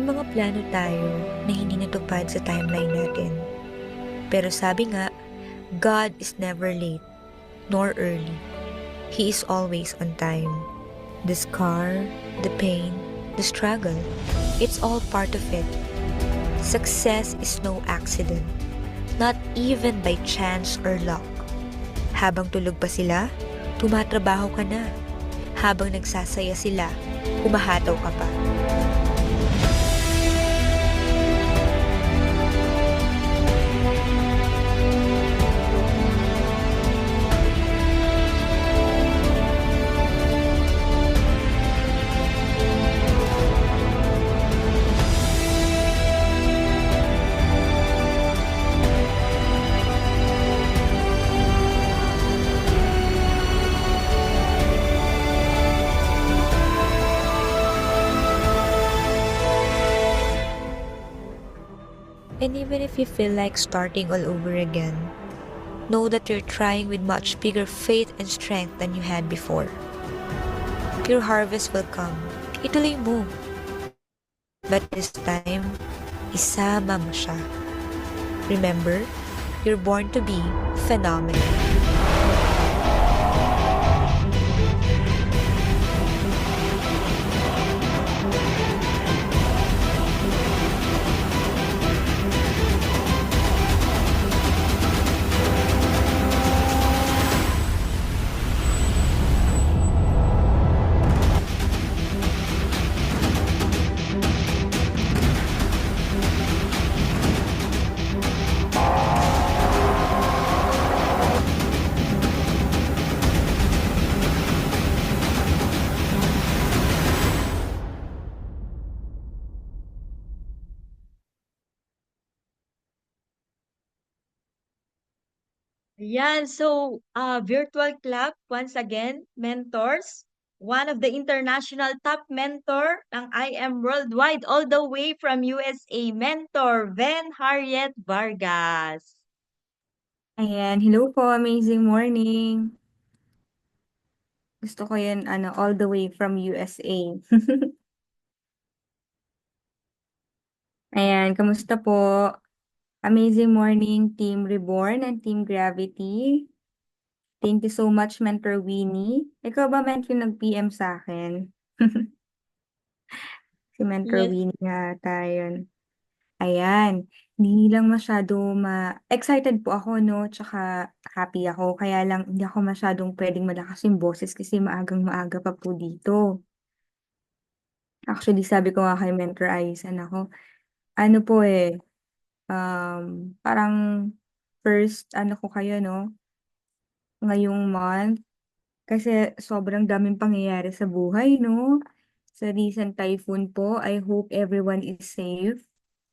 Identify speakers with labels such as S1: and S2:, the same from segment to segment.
S1: May mga plano tayo na hindi natupad sa timeline natin. Pero sabi nga, God is never late nor early. He is always on time. The scar, the pain, the struggle, it's all part of it. Success is no accident, not even by chance or luck. Habang tulog pa sila, tumatrabaho ka na. Habang nagsasaya sila, humahataw ka pa. And even if you feel like starting all over again, know that you're trying with much bigger faith and strength than you had before. Your harvest will come. Ituloy mo. But this time, isama mo siya. Remember, you're born to be phenomenal.
S2: Yan. So, virtual clap once again, mentors. One of the international top mentor ng I Am Worldwide all the way from USA, Mentor Ven Harriet Vargas.
S3: Ayan, hello po, amazing morning. Gusto ko yan, all the way from USA. Ayan, kamusta po? Amazing morning, Team Reborn and Team Gravity. Thank you so much, Mentor Winnie. Ikaw ba, Mentor, yung nag-PM sa akin? Si Mentor
S2: Yes.
S3: Winnie nga tayo. Ayan, hindi lang masyado excited po ako, no? Tsaka happy ako. Kaya lang hindi ako masyadong pwedeng malakas yung boses kasi maagang maaga pa po dito. Actually, sabi ko nga kay Mentor Aisan ako, ano po parang first, ko kayo, no? Ngayong month. Kasi sobrang daming pangyayari sa buhay, no? Sa recent typhoon po, I hope everyone is safe.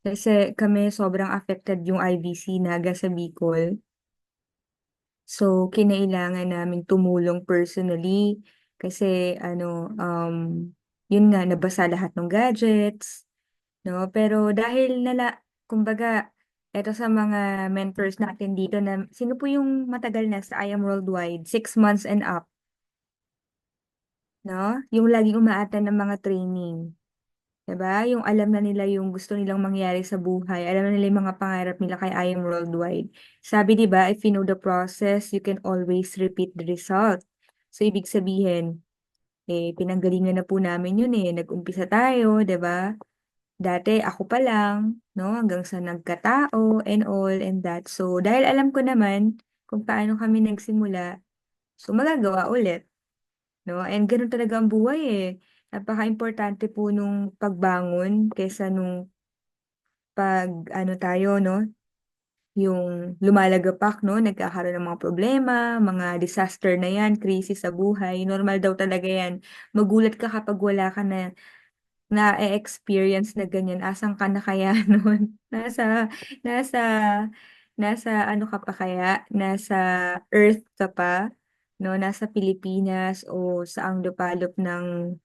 S3: Kasi kami sobrang affected yung IBC Naga sa Bicol. So, kinailangan namin tumulong personally kasi yun nga, nabasa lahat ng gadgets, no? Pero dahil kumbaga, eto sa mga mentors natin dito na, sino po yung matagal na sa I Am Worldwide? 6 months and up, no? Yung laging umaatan ng mga training. 'Di ba? Yung alam na nila yung gusto nilang mangyari sa buhay, alam na nila yung mga pangarap nila kay I Am Worldwide. Sabi 'di ba, if you know the process, you can always repeat the result. So ibig sabihin, pinanggalingan na po namin yun Nag-umpisa tayo, 'di ba? Dati ako pa lang, no, hanggang sa nagkatao and all and that. So dahil alam ko naman kung paano kami nagsimula, so magagawa ulit. No? And gano'n talaga ang buhay Napaka-importante po nung pagbangon kaysa nung ano tayo, no? Yung lumalagapak, no? Nagkakaroon ng mga problema, mga disaster na yan, krisis sa buhay. Normal daw talaga yan. Magulat ka kapag wala ka na experience na ganyan. Asan ka na kaya nun? Nasa, nasa ano ka pa kaya? Nasa Earth ka pa? No? Nasa Pilipinas o saang lupalop ng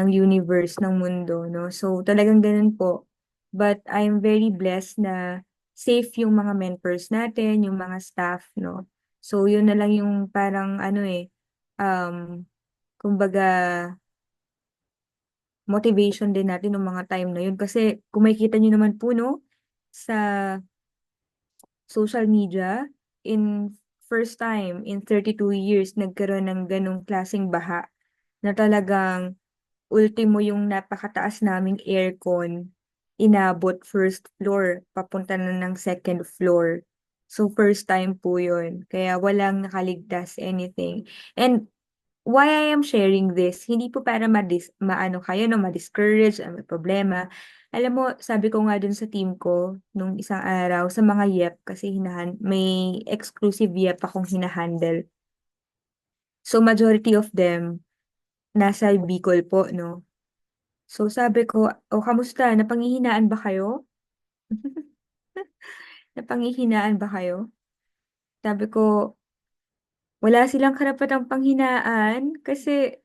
S3: universe, ng mundo, no? So, talagang ganun po. But I'm very blessed na safe yung mga mentors natin, yung mga staff, no? So, yun na lang yung parang kumbaga, motivation din natin nung mga time na yun. Kasi kung makikita nyo naman po, no, sa social media, in first time in 32 years, nagkaroon ng ganong klaseng baha na talagang ultimo yung napakataas naming aircon, inabot first floor, papunta na ng second floor. So, first time po yun. Kaya walang nakaligtas anything. And why I am sharing this, hindi po para maano kayo, no, ma-discourage, may problema. Alam mo, sabi ko nga dun sa team ko, nung isang araw, sa mga YEP, kasi may exclusive YEP akong hinahandle. So, majority of them, nasa Bicol po, no? So, sabi ko, o kamusta? Napanghihinaan ba kayo? Napanghihinaan ba kayo? Sabi ko, wala silang karapatang panghinaan kasi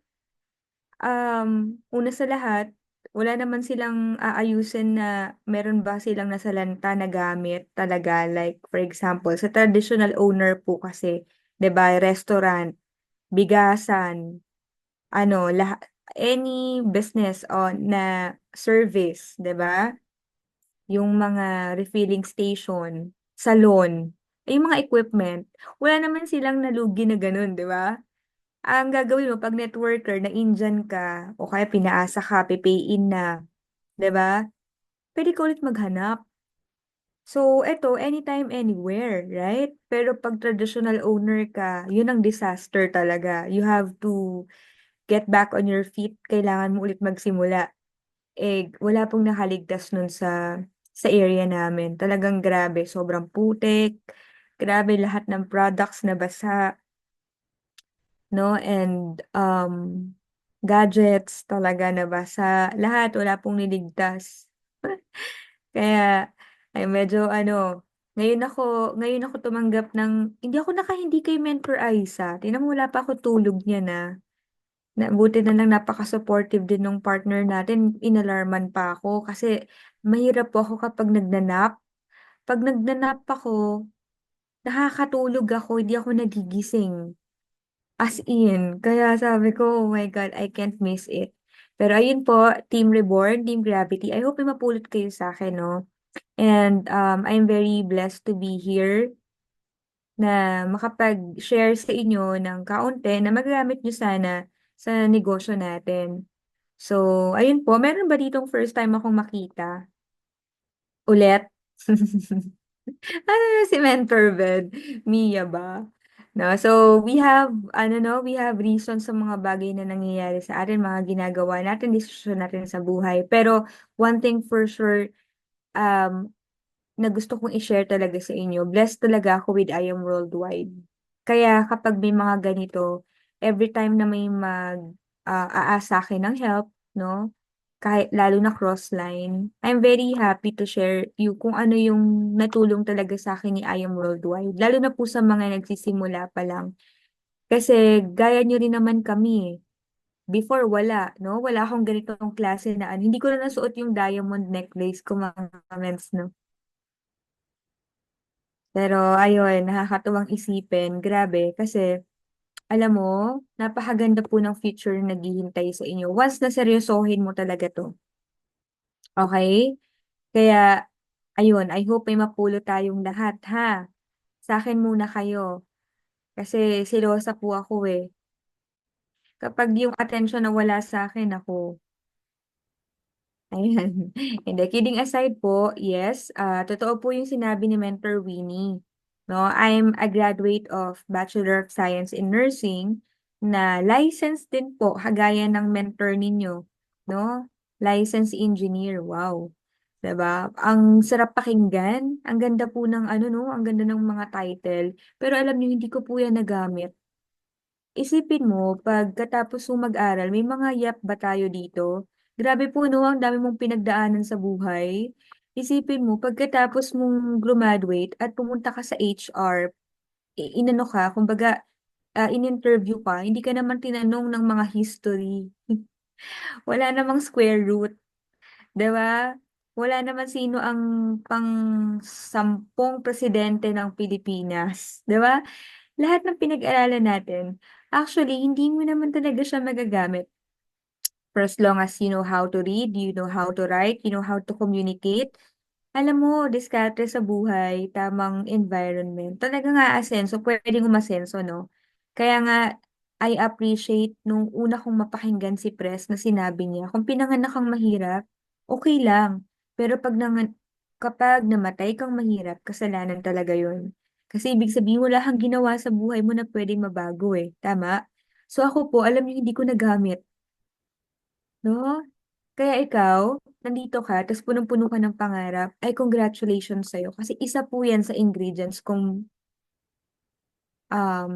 S3: una sa lahat, wala naman silang aayusin na meron ba silang nasalanta na gamit talaga. Like, for example, sa traditional owner po kasi, 'di ba, restaurant, bigasan, any business na service, 'di ba? Yung mga refilling station, salon, yung mga equipment, wala naman silang nalugi na ganun, 'di ba? Ang gagawin mo 'pag networker na Indian ka o kaya pinaasa ka, pay in na, 'di ba? Puwede ka ulit maghanap. So, eto anytime, anywhere, right? Pero 'pag traditional owner ka, yun ang disaster talaga. You have to get back on your feet, kailangan mo ulit magsimula. Wala pong nakaligtas nun sa area namin. Talagang grabe, sobrang putik, grabe lahat ng products nabasa. No, and gadgets talaga nabasa, lahat wala pong niligtas. Kaya ay medyo ngayon ako tumanggap ng hindi kay Mentor Aiza, tignan mo wala pa ako tulog niyan, buti na lang napaka-supportive din nung partner natin, inalarman pa ako kasi mahirap po ako kapag nagnanap. 'Pag nagnanap ako, nakakatulog ako, hindi ako nagigising. As in, kaya sabi ko, "Oh my God, I can't miss it." Pero ayun po, Team Reborn, Team Gravity, I hope may mapulot kayo sa'kin 'no. And, I'm very blessed to be here na makapag-share sa inyo ng kaunti na magagamit niyo sana sa negosyo natin. So, ayun po, meron ba ditong first time akong makita ulit? Ano na si Mentor Ben, Mia ba? No, so we have reason sa mga bagay na nangyayari sa atin, mga ginagawa natin, desisyon natin sa buhay. Pero one thing for sure, um, na gusto kong i-share talaga sa inyo, blessed talaga ako with I Am Worldwide. Kaya kapag may mga ganito, every time na may aasa akin ng help, no? Kahit lalo na crossline, I'm very happy to share kung ano yung natulong talaga sa akin ni I Am Worldwide. Lalo na po sa mga nagsisimula pa lang. Kasi gaya nyo rin naman kami eh. Before wala, no? Wala akong ganitong klase na hindi ko na nasuot yung diamond necklace ko mga mens, no? Pero ayun, nakakatuwang isipin. Grabe, kasi alam mo, napakaganda po ng future na naghihintay sa inyo once na seryosohin mo talaga 'to, okay? Kaya ayun, I hope may mapulot tayong lahat, ha? Sa'kin muna kayo, kasi selosa po ako, eh. Kapag yung atensyon nawala sa'kin, naku. Ayan. Hindi, kidding aside po, yes, totoo po yung sinabi ni Mentor Winnie. No, I'm a graduate of Bachelor of Science in Nursing na licensed din po, kagaya ng mentor ninyo. No? Licensed engineer. Wow. 'Di ba? Ang sarap pakinggan. Ang ganda po ng no, ang ganda ng mga title. Pero alam niyo, hindi ko po yan nagamit. Isipin mo, pagkatapos mong mag-aral, may mga yap ba tayo dito? Grabe po, no? Ang dami mong pinagdaanan sa buhay. Isipin mo, pagkatapos mong graduate at pumunta ka sa HR, inano ka, kumbaga, in-interview ka, hindi ka naman tinanong ng mga history. Wala namang square root, 'di ba? Wala naman sino ang pang-sampung presidente ng Pilipinas, 'di ba? Lahat ng pinag-aralan natin, actually hindi mo naman talaga siya magagamit For as long as you know how to read, you know how to write, you know how to communicate, alam mo, diskarte sa buhay, tamang environment, talagang aasenso, pwedeng umasenso, no? Kaya nga, I appreciate nung una kong mapakinggan si Pres na sinabi niya, kung pinanganak kang mahirap, okay lang. Pero kapag namatay kang mahirap, kasalanan talaga yun. Kasi ibig sabihin, wala kang ginawa sa buhay mo na pwedeng mabago eh. Tama? So ako po, alam niyo, hindi ko nagamit. No? Kaya ikaw, nandito ka, tapos punong-puno ka ng pangarap, ay congratulations sa'yo. Kasi isa po yan sa ingredients kung um,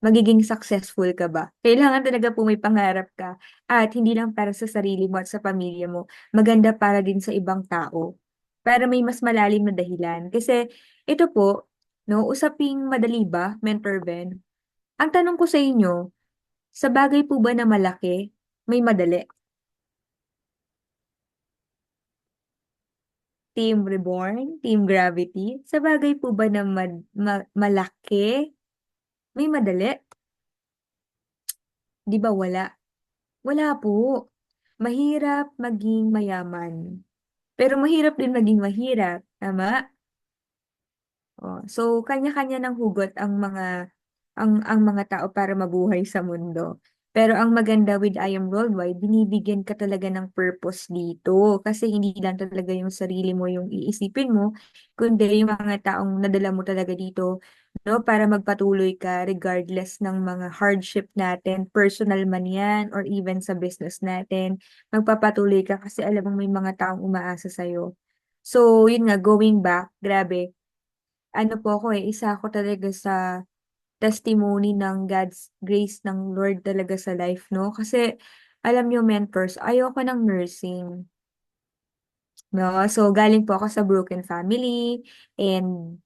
S3: magiging successful ka ba. Kailangan talaga po may pangarap ka. At hindi lang para sa sarili mo at sa pamilya mo. Maganda para din sa ibang tao. Para may mas malalim na dahilan. Kasi ito po, no, usaping madali ba, Mentor Ben? Ang tanong ko sa inyo, sa bagay po ba na malaki, may madali? Team Reborn, Team Gravity, sa bagay po ba na malaki, may madali? Di ba wala? Wala po. Mahirap maging mayaman. Pero mahirap din maging mahirap. Tama? Oh, so kanya-kanya ng hugot ang mga tao para mabuhay sa mundo. Pero ang maganda with I Am Worldwide, binibigyan ka talaga ng purpose dito. Kasi hindi lang talaga yung sarili mo yung iisipin mo, kundi yung mga taong nadala mo talaga dito, no? Para magpatuloy ka regardless ng mga hardship natin, personal man yan, or even sa business natin. Magpapatuloy ka kasi alam mo may mga taong umaasa sa'yo. So, yun nga, going back, grabe ano po ako eh, isa ako talaga sa testimony ng God's grace ng Lord talaga sa life, no? Kasi, alam niyo, mentors, ayoko ng nursing, no? So, galing po ako sa broken family and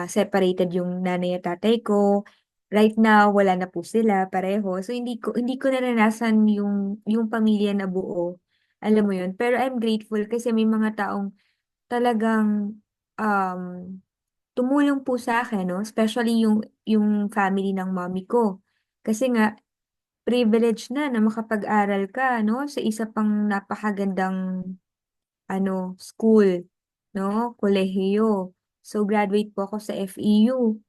S3: separated yung nanay at tatay ko. Right now, wala na po sila pareho. So, hindi ko naranasan yung pamilya na buo. Alam mo yun? Pero I'm grateful kasi may mga taong talagang um, tumulong po sa akin, no? Especially yung family ng mommy ko. Kasi nga, privilege na makapag-aral ka, no? Sa isa pang napakagandang, school, no? Kolehiyo. So, graduate po ako sa FEU.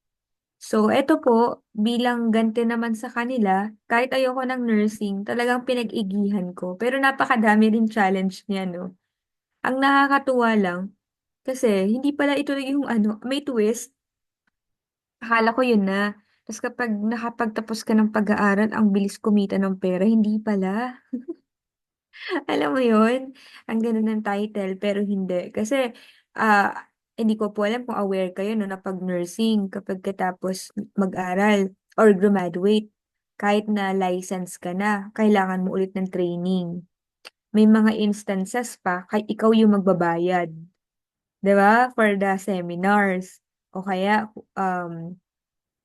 S3: So, eto po, bilang ganti naman sa kanila, kahit ayoko ng nursing, talagang pinag-igihan ko. Pero napakadami rin challenge niya, no? Ang nakakatuwa lang, kasi hindi pala ito yung may twist. Akala ko yun na. Tapos kapag nakapagtapos ka ng pag-aaral, ang bilis kumita ng pera. Hindi pala. Alam mo yun? Ang ganda ng title, pero hindi. Kasi, hindi ko po alam kung aware kayo no, na pag nursing, kapag katapos mag-aral or graduate, kahit na license ka na, kailangan mo ulit ng training. May mga instances pa, kay ikaw yung magbabayad. 'Di ba? For the seminars. O kaya,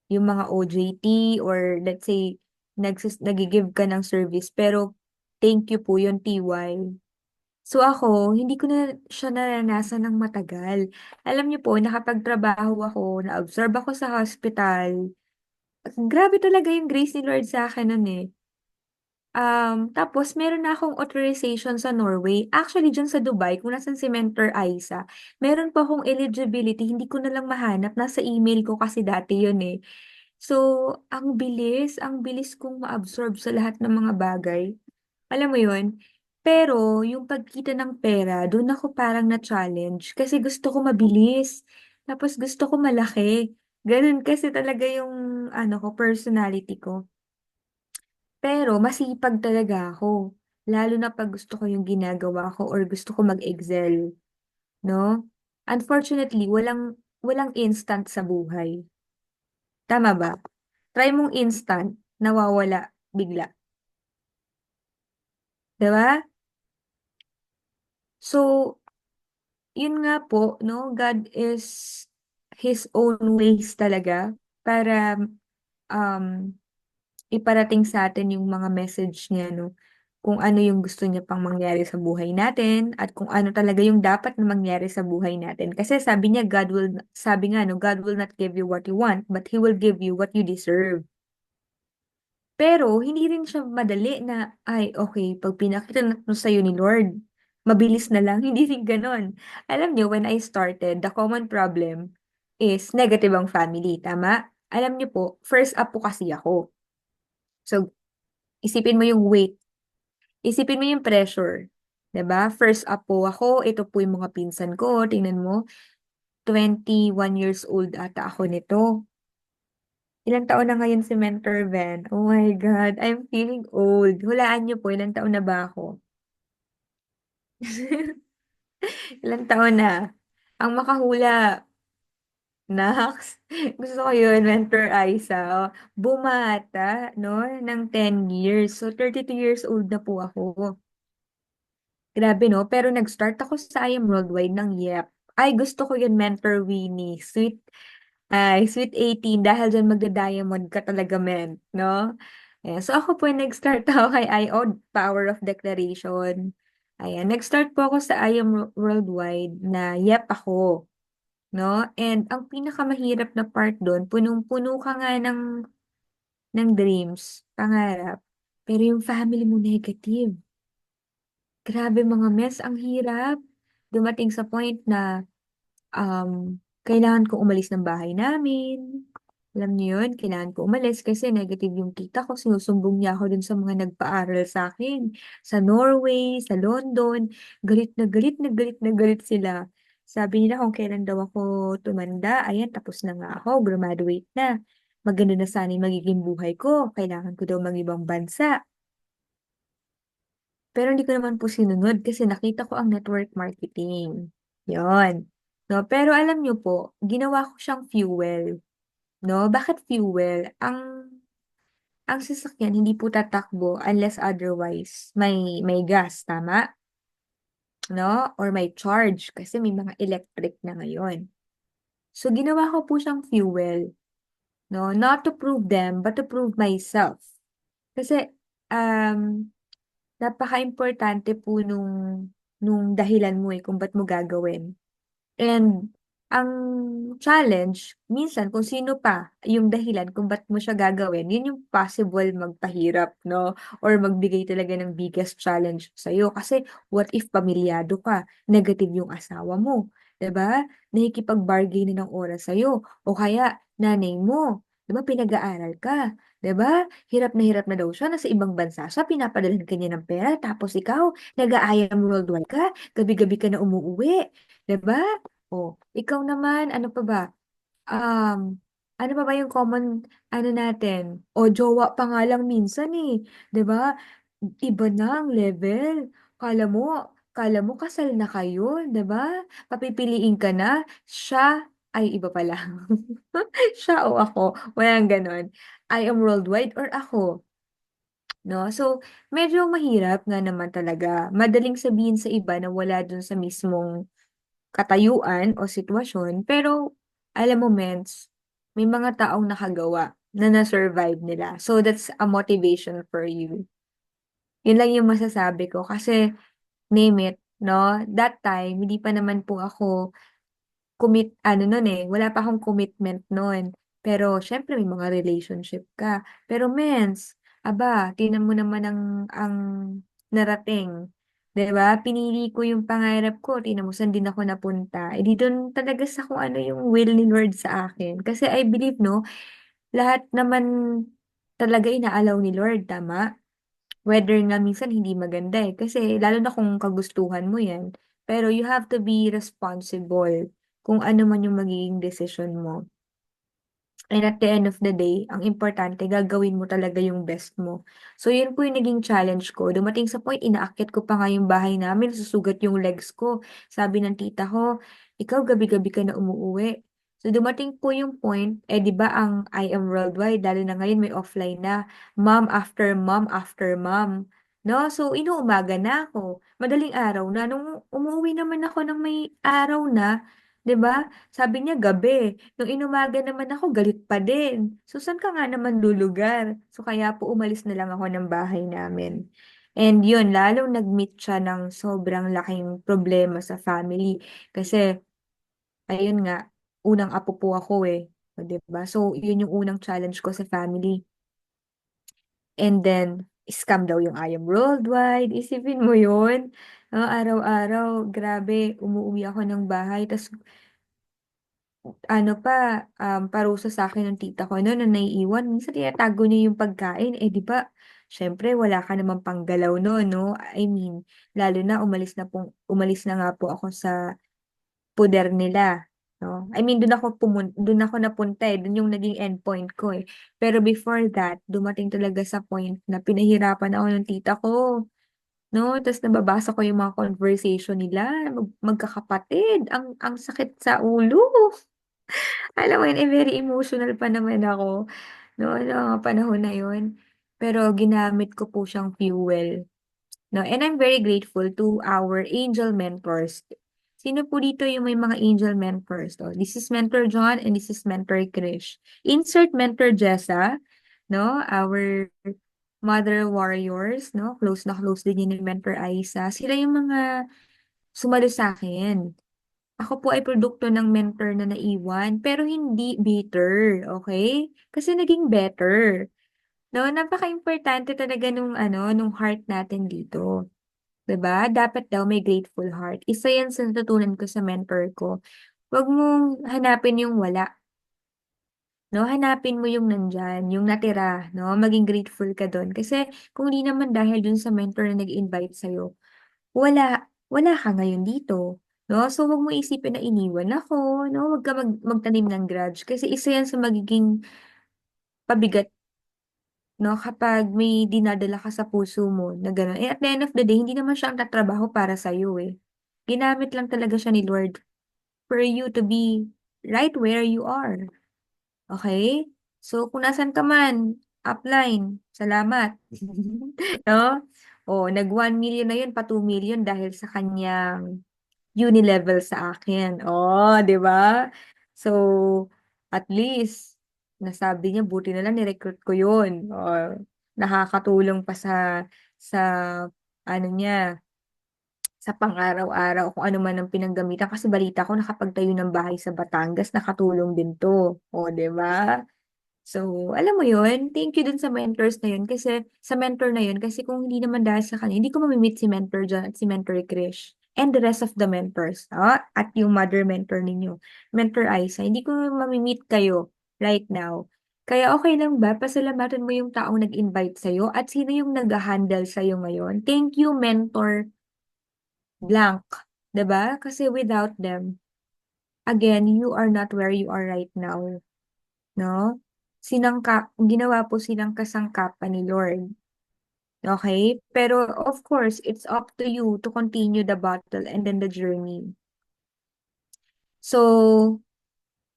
S3: yung mga OJT or let's say nagi-give ka ng service pero thank you po yun TY. So ako, hindi ko na siya naranasan ng matagal. Alam niyo po, nakapagtrabaho ako, na-absorb ako sa hospital. Grabe talaga yung grace ni Lord sa akin nun eh. Tapos meron na akong authorization sa Norway. Actually, dyan sa Dubai, kung nasan si Mentor Aiza, meron pa akong eligibility, hindi ko na lang mahanap. Nasa email ko kasi dati yun eh. So, ang bilis kong ma-absorb sa lahat ng mga bagay. Alam mo yun? Pero, yung pagkita ng pera, doon ako parang na-challenge. Kasi gusto ko mabilis. Tapos gusto ko malaki. Ganun kasi talaga yung, personality ko. Pero, masipag talaga ako. Lalo na pag gusto ko yung ginagawa ko or gusto ko mag-excel. No? Unfortunately, walang instant sa buhay. Tama ba? Try mong instant, nawawala bigla. 'Di ba? So, yun nga po, no? God is His own ways talaga para um, iparating sa atin yung mga message niya, no? Kung ano yung gusto niya pang mangyari sa buhay natin at kung ano talaga yung dapat na mangyari sa buhay natin. Kasi sabi niya, sabi nga, no, God will not give you what you want, but He will give you what you deserve. Pero hindi rin siya madali na, ay, okay, pag pinakita na 'to sa'yo ni Lord, mabilis na lang. Hindi rin gano'n. Alam niyo, when I started, the common problem is negative ang family, tama? Alam niyo po, first up po kasi ako. So, isipin mo yung weight, isipin mo yung pressure, 'di ba? First up po ako, ito po yung mga pinsan ko, tingnan mo, 21 years old ata ako nito. Ilang taon na ngayon si Mentor Ben? Oh my God, I'm feeling old. Hulaan niyo po, ilang taon na ba ako? Ilang taon na? Ang makahula, Nax. Gusto ko yun, Mentor Aiza. Oh, bumata, no? Ng 10 years. So, 32 years old na po ako. Grabe, no? Pero nag-start ako sa I Am Worldwide ng YEP. Ay, gusto ko yun, Mentor Winnie. Sweet 18 dahil diyan magda-diamond ka talaga, men, no? Ayan. So, ako po, nag-start ako kay IO, Power of Declaration. Ayan. Nag-start po ako sa I Am Worldwide na YEP ako, no? And ang pinakamahirap na part doon, punong-puno ka nga ng dreams, pangarap, pero yung family mo negative. Grabe mga mess, ang hirap. Dumating sa point na kailangan ko umalis ng bahay namin. Alam niyo yun, kailangan ko umalis kasi negative yung tita ko. Sinusumbong niya ako dun sa mga nagpaaral sa akin. Sa Norway, sa London. Galit na galit na galit na galit sila. Sabi nila kung kailan daw ako tumanda, ayan, tapos na nga ako, graduate na. Maganda na sana yung magiging buhay ko. Kailangan ko daw mag-ibang bansa. Pero hindi ko naman po sinunod kasi nakita ko ang network marketing. Yon. No, pero alam niyo po, ginawa ko siyang fuel, no? Bakit fuel? Ang sasakyan hindi po tatakbo unless otherwise may gas, tama? No? Or may charge kasi may mga electric na ngayon. So ginawa ko po siyang fuel, no? Not to prove them, but to prove myself. Kasi um napaka-importante po nung dahilan mo, kung ba't mo gagawin. And ang challenge, minsan kung sino pa yung dahilan kung ba't mo siya gagawin, yun yung possible magpahirap, 'no, or magbigay talaga ng biggest challenge sa'yo. Kasi what if pamilyado ka, negative yung asawa mo, 'di ba? Nakikipag-bargain na ng oras sa'yo o kaya nanay mo, 'di ba pinag-aaral ka, 'di ba? Hirap na daw siya, nasa ibang bansa siya, pinapadalhan ka niya ng pera tapos ikaw nag-a-I-am worldwide ka, gabi-gabi ka na umuuwi, 'di ba? Oh, ikaw naman, ano pa ba? Um, ano pa ba yung common ano natin? O jowa pa nga lang minsan eh, 'di ba? Iba na ang level. Kala mo kasal na kayo, 'di ba? Papipiliin ka na, siya ay iba pala. Siya o ako, walang gano'n. I am worldwide or ako, 'no? So, medyo mahirap nga naman talaga. Madaling sabihin sa iba na wala dun sa mismong katayuan o sitwasyon, pero alam mo mens, may mga taong nakagawa na na-survive nila. So that's a motivation for you. Yun lang yung masasabi ko kasi name it, 'no? That time hindi pa naman po ako ano nun, wala pa akong commitment nun. Pero siyempre may mga relationship ka. Pero mens, aba, tingnan mo naman ang narating, 'di ba? Pinili ko yung pangarap ko, tingnan mo saan din ako napunta. Eh, di dun talaga sa kung ano yung will ni Lord sa akin. Kasi I believe 'no, lahat naman talaga inaalaw ni Lord, tama? Whether nga minsan hindi maganda, kasi lalo na kung kagustuhan mo 'yan. Pero you have to be responsible kung ano man yung magiging desisyon mo. And at the end of the day, ang importante gagawin mo talaga yung best mo. So yun po yung naging challenge ko. Dumating sa point, inaakyat ko pa nga yung bahay namin, susugat yung legs ko. Sabi ng tita ko, ikaw gabi-gabi ka na umuuwi. So dumating po yung point, 'di ba ang I am worldwide, lalo na ngayon may offline na, mom after mom after mom. No? So inuumaga na ako, madaling araw na. Nung umuwi naman ako ng may araw na, 'di ba? Sabi niya gabi. Nung inumaga naman ako galit pa din. So, saan ka nga naman lulugar? So, kaya po umalis na lang ako ng bahay namin. And yun, lalong nag-meet siya ng sobrang laking problema sa family. Kasi, ayun nga, unang apo po ako eh. O, 'di ba? So, yun yung unang challenge ko sa family. And then, scam daw yung I Am Worldwide. Isipin mo yun. Araw-araw, grabe, umuwi ako ng bahay. Tas ano pa, parusa sa akin ng tita ko no'n na naiiwan. Minsan tinatago niya yung pagkain. Eh, di ba, syempre, wala ka namang panggalaw no'n, no? I mean, lalo na umalis na nga po ako sa puder nila, no? I mean, doon ako napunta eh. Doon yung naging endpoint ko eh. Pero before that, dumating talaga sa point na pinahirapan ako ng tita ko. No, tas nababasa ko yung mga conversation nila, magkakapatid. Ang sakit sa ulo. Alam mo yun, eh, very emotional pa naman ako noon, ng mga panahon na yun. Pero ginamit ko po siyang fuel. No, and I'm very grateful to our angel mentors. Sino po dito yung may mga angel mentors? Oh, this is Mentor John and this is Mentor Krish. Insert Mentor Jessa, no? Our mother warriors, no? Close na close din yun ni Mentor Aisa. Sila yung mga sumalo sa akin. Ako po ay produkto ng mentor na naiwan, pero hindi bitter, okay? Kasi naging better. No, napaka-importante talaga nung heart natin dito. 'Di ba? Dapat daw may grateful heart. Isa 'yan sa natutunan ko sa mentor ko. Huwag mong hanapin yung wala, no? Hanapin mo yung nandiyan, yung natira, no? Maging grateful ka doon. Kasi kung di naman dahil dun sa mentor na nag-invite sa'yo, wala ka ngayon dito. No? So, huwag mo isipin na iniwan ako, no? Huwag ka magtanim ng grudge. Kasi isa yan sa magiging pabigat, no? Kapag may dinadala ka sa puso mo na gano'n. Eh, at the end of the day, hindi naman siya ang tatrabaho para sa'yo eh. Ginamit lang talaga siya ni Lord for you to be right where you are. Okay? So, kung nasan ka man, upline, salamat. No? O, nag 1 million na yun, pa 2 million dahil sa kanyang unilevel sa akin. Oh, 'di ba? So, at least nasabi niya buti na lang ni-recruit ko 'yun. Oh, nakakatulong pa sa ano niya, sa pang-araw-araw kung ano man ang pinanggamitan kasi balita ko nakapagtayo ng bahay sa Batangas, nakatulong din 'to. Oh, 'di ba? So, alam mo yun, thank you dun sa mentors na yun kasi sa mentor na yun kasi kung hindi naman dahil sa kanya, hindi ko mamimit si Mentor John at si Mentor Krish and the rest of the mentors, at yung mother mentor ninyo, Mentor Aisa, hindi ko mamimit kayo right now. Kaya okay lang ba? Pasalamatan mo yung taong nag-invite sa'yo at sino yung nag-handle sa'yo ngayon. Thank you, Mentor Blank. 'Di ba? Kasi without them, again, you are not where you are right now. No? Ginawa po silang kasangkapan ni Lord. Okay? Pero of course, it's up to you to continue the battle and then the journey. So,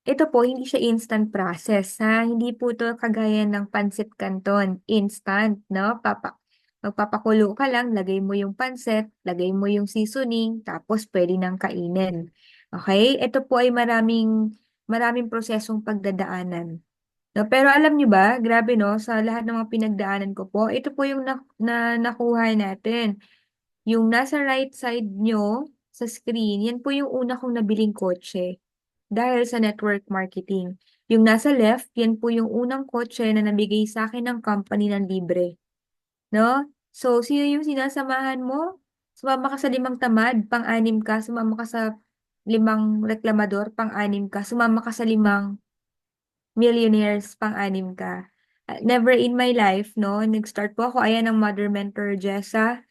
S3: ito po, hindi siya instant process, ha? Hindi po ito kagaya ng pansit canton. Instant, no? Magpapakulo ka lang, lagay mo yung pansit, lagay mo yung seasoning, tapos pwede nang kainin. Okay? Ito po ay maraming prosesong pagdadaanan. No, pero alam niyo ba, grabe no, sa lahat ng mga pinagdaanan ko po, ito po yung nakuha natin. Yung nasa right side nyo sa screen, yan po yung una kong nabiling kotse dahil sa network marketing. Yung nasa left, yan po yung unang kotse na nabigay sa akin ng company ng libre. No? So, sino yung sinasamahan mo? Sumama ka sa 5 tamad, pang-anim ka. Sumama ka sa 5 reklamador, pang-anim ka. Sumama ka sa 5 millionaires, pang-anim ka. Never in my life, no? Nag-start po ako, ayan ang mother mentor Jessa,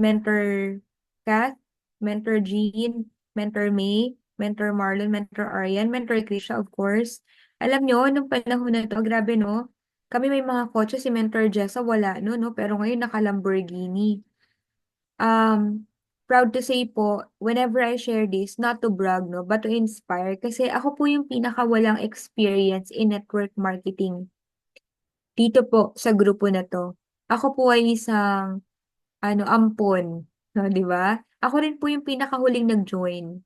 S3: mentor Kath, mentor Jean, mentor May, mentor Marlon, mentor Arian, mentor Krisha, of course. Alam nyo, nung panahon na to, grabe, no? Kami may mga kotse, si mentor Jessa wala, no? Pero ngayon naka-Lamborghini. Um, Proud to say po, whenever I share this, not to brag, no, but to inspire, kasi ako po yung pinakawalang experience in network marketing dito po sa grupo na to. Ako po ay isang, ampon, no, di ba? Ako rin po yung pinakahuling nag-join.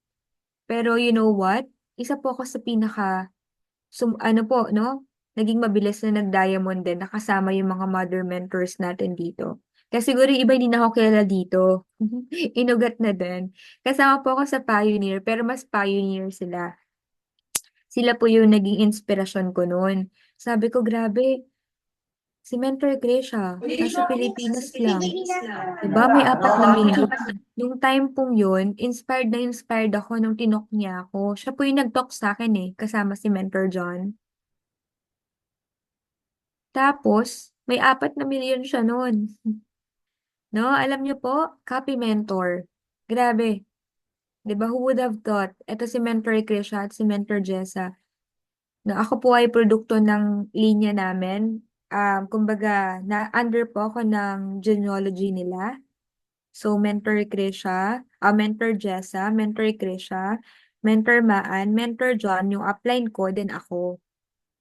S3: Pero you know what? Isa po ako sa ano po, no? Naging mabilis na nag-diamond din, nakasama yung mga mother mentors natin dito. Kasi siguro yung iba hindi na ako kilala dito. Inugat na din. Kasama po ako sa Pioneer, pero mas Pioneer sila. Sila po yung naging inspirasyon ko noon. Sabi ko, grabe, Si Mentor Gracia, nasa Pilipinas lang. Diba? May 4 na milyon. Nung time pong yun, inspired ako nung tinok niya ako. Siya po yung nag-talk sa akin eh, kasama si Mentor John. Tapos, may 4 na milyon siya noon. No? Alam niyo po, copy mentor. Grabe. 'Di ba? Who would have thought? Ito si Mentor Krisha at si Mentor Jessa. Na ako po ay produkto ng linya namin. Kumbaga, na under po ako ng genealogy nila. So, Mentor Krisha, Mentor Jessa, Mentor Krisha, Mentor Maan, Mentor John, yung upline ko, then ako.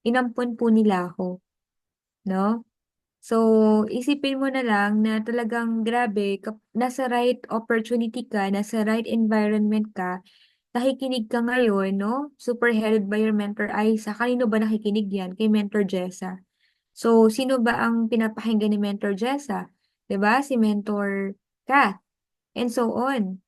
S3: Inampun po nila ako. No? So, isipin mo na lang na talagang grabe, nasa right opportunity ka, nasa right environment ka, nakikinig ka ngayon, no? Super headed by your mentor Aiza. Kanino ba nakikinig yan? Kay Mentor Jessa. So, sino ba ang pinapakinggan ni Mentor Jessa? 'Di ba? Si Mentor Kath. And so on.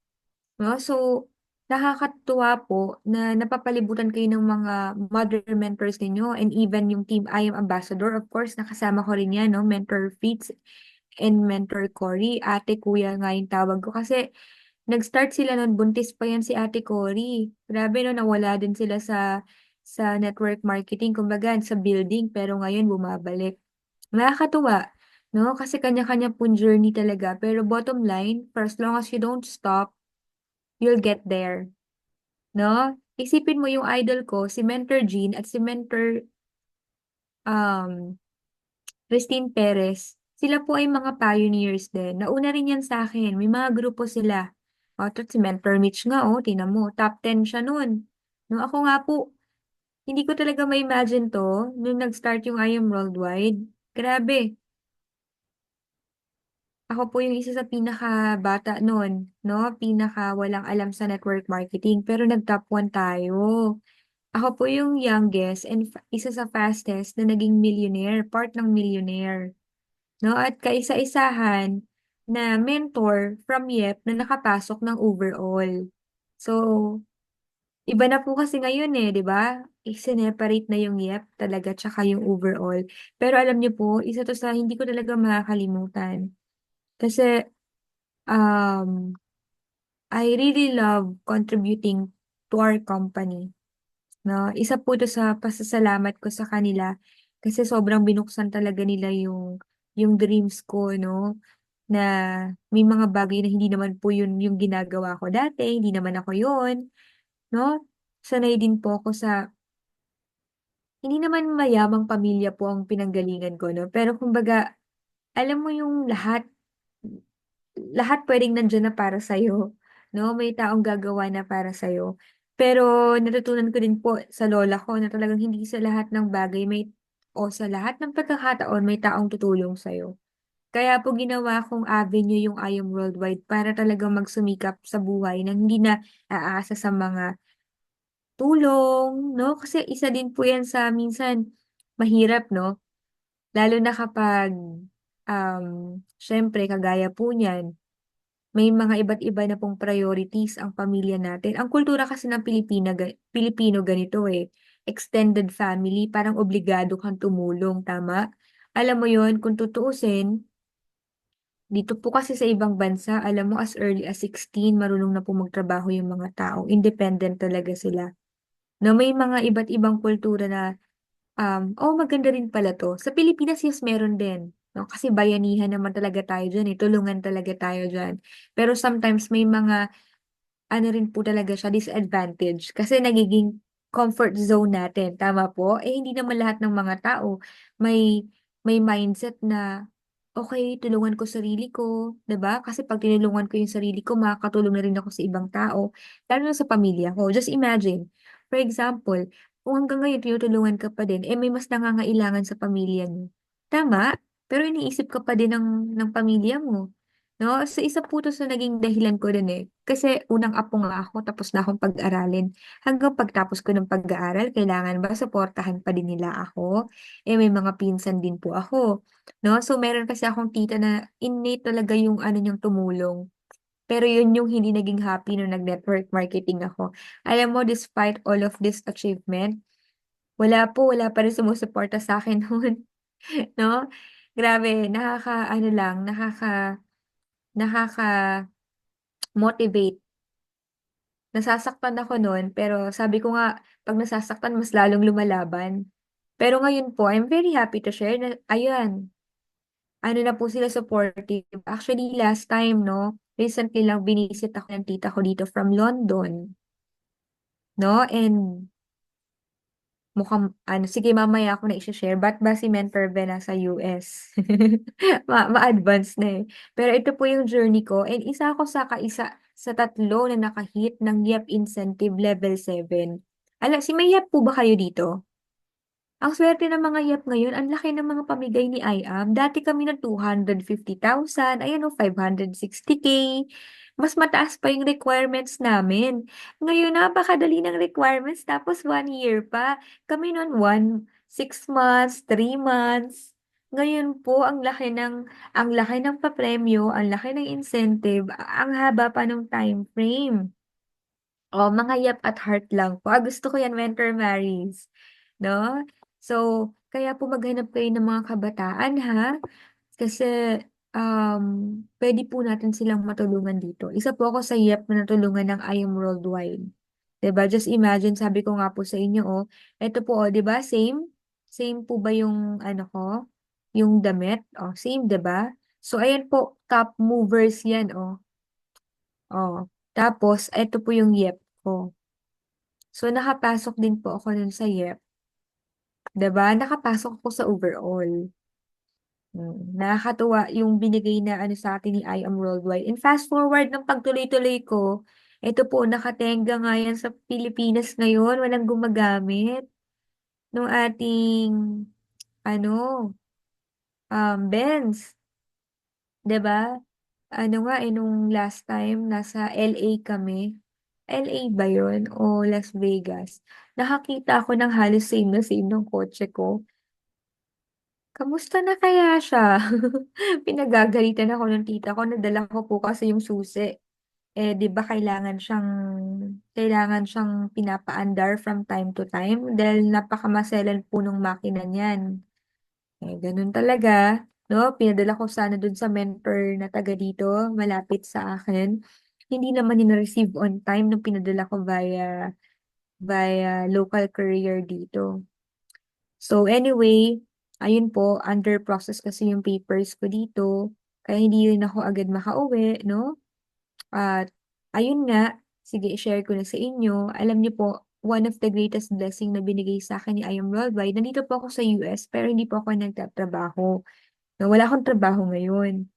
S3: No? So, nakakatuwa po na napapalibutan kayo ng mga mother mentors ninyo and even yung team I Am Ambassador. Of course, nakasama ko rin yan, no? Mentor Fitz and Mentor Cory. Ate, kuya nga yung tawag ko. Kasi nag-start sila nun, buntis pa yan si Ate Cory. Grabe no, nawala din sila sa network marketing, kumbaga sa building, pero ngayon bumabalik. Nakakatuwa, no? Kasi kanya-kanya pong journey talaga. Pero bottom line, for as long as you don't stop, you'll get there. No? Isipin mo yung idol ko, si Mentor Jean at si Mentor um, Christine Perez. Sila po ay mga pioneers din. Nauna rin yan sa akin. May mga grupo sila. O, ito si Mentor Mitch nga, oh, tinan mo. Top 10 siya nun. Nung ako nga po, hindi ko talaga ma-imagine to nung nag-start yung I Am Worldwide. Grabe. Ako po yung isa sa pinaka-bata nun, no? Pinaka walang alam sa network marketing. Pero nag-top 1 tayo. Ako po yung youngest and isa sa fastest na naging millionaire, part ng millionaire. No? At kaisa-isahan na mentor from YEP na nakapasok ng overall. So, iba na po kasi ngayon eh, di ba? I-separate na yung YEP talaga tsaka yung overall. Pero alam niyo po, isa to sa hindi ko talaga makakalimutan. Kasi um, I really love contributing to our company. No, isa po 'to sa pasasalamat ko sa kanila kasi sobrang binuksan talaga nila yung dreams ko 'no, na may mga bagay na hindi naman po yun yung ginagawa ko dati, hindi naman ako yun, 'no? Sanay din po ako sa hindi naman mayamang pamilya po ang pinanggalingan ko 'no, pero kumbaga alam mo yung lahat puwedeng nandiyan na para sa'yo, 'no? May taong gagawa na para sa'yo. Pero natutunan ko din po sa lola ko na talagang hindi sa lahat ng bagay sa lahat ng pagkakataon may taong tutulong sa'yo. Kaya po ginawa kong avenue yung I Am Worldwide para talagang magsumikap sa buhay na hindi na aasa sa mga tulong, 'no? Kasi isa din po 'yan sa minsan mahirap, 'no? Lalo na kapag, siyempre kagaya po niyan may mga iba't iba na pong priorities ang pamilya natin. Ang kultura kasi ng Pilipino ganito eh, extended family, parang obligado kang tumulong, tama? Alam mo yon kung tutuusin, dito po kasi sa ibang bansa, alam mo as early as 16, marunong na po magtrabaho yung mga tao. Independent talaga sila. Na may mga iba't ibang kultura na maganda rin pala 'to. Sa Pilipinas, yes, meron din, 'no, kasi bayanihan naman talaga tayo diyan, eh, tulungan talaga tayo diyan. Pero sometimes may mga ano rin po talaga siya, disadvantage kasi nagiging comfort zone natin, tama po? Eh, hindi naman lahat ng mga tao may mindset na, "Okey, tulungan ko sarili ko." 'Di ba? Kasi 'pag tinulungan ko yung sarili ko, makakatulong na rin ako sa ibang tao, lalo na sa pamilya ko. Just imagine, for example, kung hanggang ngayon tinutulungan ka pa din, eh, may mas nangangailangan sa pamilya niyo, tama? Pero iniisip ka pa din ng pamilya mo. 'No, so isa po 'to sa naging dahilan ko rin, eh. Kasi unang apo nga ako tapos na akong pag-aralin. Hanggang pagtapos ko ng pag-aaral kailangan ba suportahan pa din nila ako? Eh, may mga pinsan din po ako, 'no? So meron kasi akong tita na innate talaga yung ano niyang tumulong. Pero yun yung hindi naging happy nung nag-network marketing ako. Alam mo despite all of this achievement, wala pa rin sumusuporta sa'kin nun, 'no? Grabe, ano lang, nakaka-motivate. Nasasaktan ako noon, pero sabi ko nga, pag nasasaktan, mas lalong lumalaban. Pero ngayon po, I'm very happy to share na, ayan, ano na po sila supportive. Actually, last time, no, recently lang binisit ako ng tita ko dito from London, no, and mukhang, ano, sige, mamaya ako na i-share. Ba't ba si Mentor Ben nasa US? Ma-advance na eh. Pero ito po yung journey ko. And isa ako sa kaisa sa tatlo na nakahit ng YEP Incentive Level 7. Si may YEP po ba kayo dito? Ang swerte ng mga YEP ngayon, ang laki ng mga pamigay ni IAM. Dati kami na 250,000, ayan o, 560K. Mas mataas pa yung requirements namin. Ngayon, napakadali ng requirements, tapos 1 year pa. Kami noon, 6 months, 3 months. Ngayon po, ang laki ng papremyo, ang laki ng incentive, ang haba pa ng time frame. Oh, mga yap at heart lang po. Gusto ko yan, Mentor Maris. No? So, kaya po maghanap kayo ng mga kabataan, ha? Kasi, pwede po natin silang matulungan dito. Isa po ako sa YEP na natulungan ng I Am Worldwide. 'Di ba? Just imagine, sabi ko nga po sa inyo, oh, eto po, oh, 'di ba? Same? Same po ba yung, ano ko? Yung damit? Oh, same, 'di ba? So, ayan po, top movers yan, oh. Oh. Tapos, eto po yung YEP ko. So, nakapasok din po ako nun sa YEP. 'Di ba? Nakapasok ako sa overall. Nakakatuwa yung binigay na ano sa atin ni I Am Worldwide. And fast forward ng pagtuloy-tuloy ko, ito po, nakatenga nga yan sa Pilipinas ngayon. Walang gumagamit nung ating, ano, Benz. 'Di ba? Ano nga, nung last time, nasa LA kami. LA ba yun? O Las Vegas? Nakakita ako ng halos same na same ng kotse ko. Kamusta na kaya siya? Pinagagalitan ako ng tita ko, nadala ko po kasi yung susi. 'Di ba kailangan siyang pinapaandar from time to time dahil napakamaselan po ng makina niyan. Ganun talaga, no? Pinadala ko sana dun sa mentor na taga dito, malapit sa akin. Hindi naman niya na-receive on time nung pinadala ko via local courier dito. So anyway, ayun po, under process kasi yung papers ko dito, kaya hindi rin ako agad makauwi, no? At ayun nga, sige, i-share ko na sa inyo. Alam niyo po, one of the greatest blessing na binigay sa akin ni I Am Worldwide, nandito po ako sa US, pero hindi po ako nagtatrabaho. No, wala akong trabaho ngayon.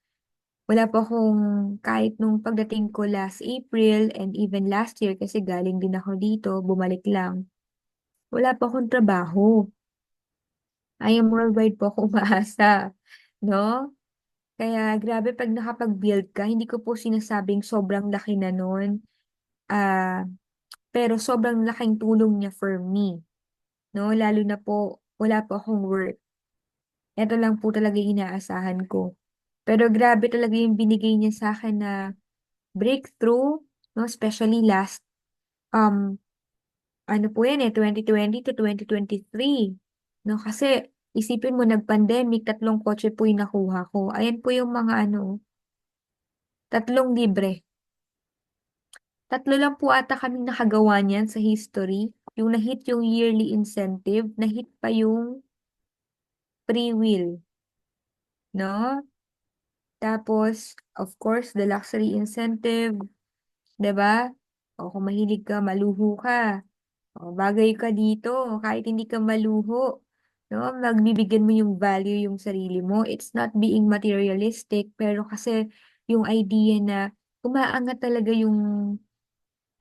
S3: Wala po akong, kahit nung pagdating ko last April and even last year, kasi galing din ako dito, bumalik lang. Wala po akong trabaho. I Am Worldwide po ako umaasa. No? Kaya grabe pag nakapag-build ka, hindi ko po sinasabing sobrang laki na nun. Ah, pero sobrang laking tulong niya for me. No? Lalo na po, wala po akong work. Ito lang po talaga yung inaasahan ko. Pero grabe talaga yung binigay niya sa akin na breakthrough, no? Especially last, um, ano po yan 2020 to 2023. No? Kasi, isipin mo, nag-pandemic, 3 kotse po yung nakuha ko. Ayan po yung mga ano, 3 libre. 3 lang po ata kaming nakagawa niyan sa history. Yung na-hit yung yearly incentive, na-hit pa yung free will, no? Tapos, of course, the luxury incentive, 'di ba? O kung mahilig ka, maluho ka. O, bagay ka dito, kahit hindi ka maluho. No? Magbibigyan mo yung value yung sarili mo. It's not being materialistic, pero kasi yung idea na umaangat talaga yung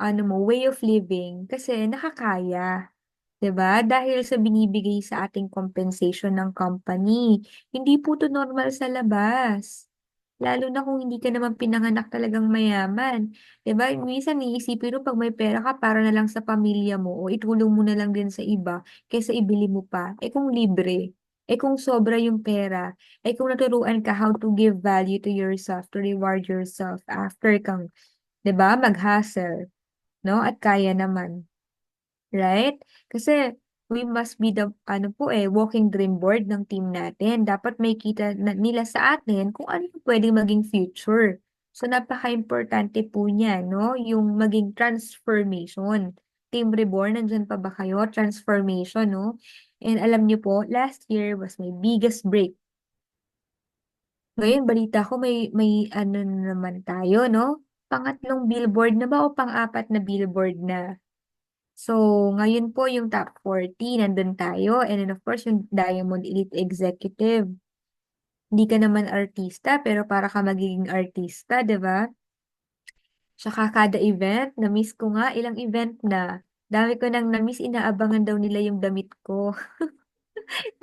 S3: ano mo, way of living kasi nakakaya. 'Di ba? Dahil sa binibigay sa ating compensation ng company. Hindi po 'to normal sa labas. Lalo na kung hindi ka naman pinanganak talagang mayaman. 'Di ba? Minsan iisipin mo 'pag may pera ka para na lang sa pamilya mo o itulong mo na lang din sa iba kaysa ibili mo pa. Kung libre, kung sobra yung pera, kung naturuan ka how to give value to yourself, to reward yourself after kang, 'di ba, mag-hustle, no? At kaya naman. Right? Kasi we must be the, ano po walking dream board ng team natin. Dapat may kita nila sa atin kung ano yung pwedeng maging future. So, napaka-importante po niya, no? Yung maging transformation. Team Reborn, nandyan pa ba kayo? Transformation, no? And alam niyo po, last year was my biggest break. Ngayon, balita ko may ano na naman tayo, no? Pangatlong billboard na ba o pang-apat na billboard na? So, ngayon po yung top 40, nandun tayo. And then of course, yung Diamond Elite Executive. Hindi ka naman artista, pero para ka magiging artista, di ba? Tsaka kada event, na-miss ko nga, ilang event na. Dami ko nang na-miss, inaabangan daw nila yung damit ko.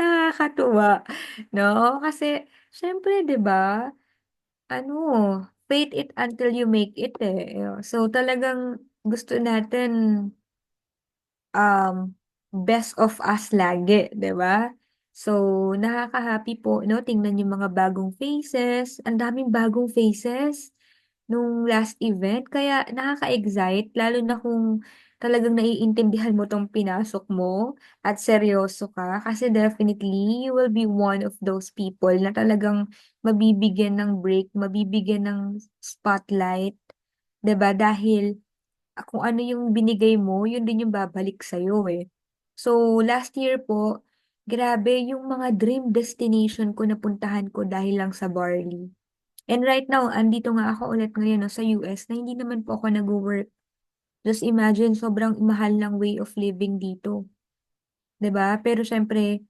S3: Nakakatuwa, no? Kasi, syempre, di ba? Ano, fake it until you make it eh. So, talagang gusto natin um, best of us lagi, 'di ba? So, nakaka-happy po, no? Tingnan yung mga bagong faces. Ang daming bagong faces nung last event. Kaya nakaka-excite, lalo na kung talagang naiintindihan mo tong pinasok mo at seryoso ka. Kasi definitely, you will be one of those people na talagang mabibigyan ng break, mabibigyan ng spotlight, 'di ba? Dahil kung ano yung binigay mo, yun din yung babalik sa'yo eh. So, last year po, grabe yung mga dream destination ko napuntahan ko dahil lang sa barley. And right now, andito nga ako ulit ngayon no, sa US na hindi naman po ako nag-work. Just imagine, sobrang mahal ng way of living dito. 'Di ba? Pero syempre,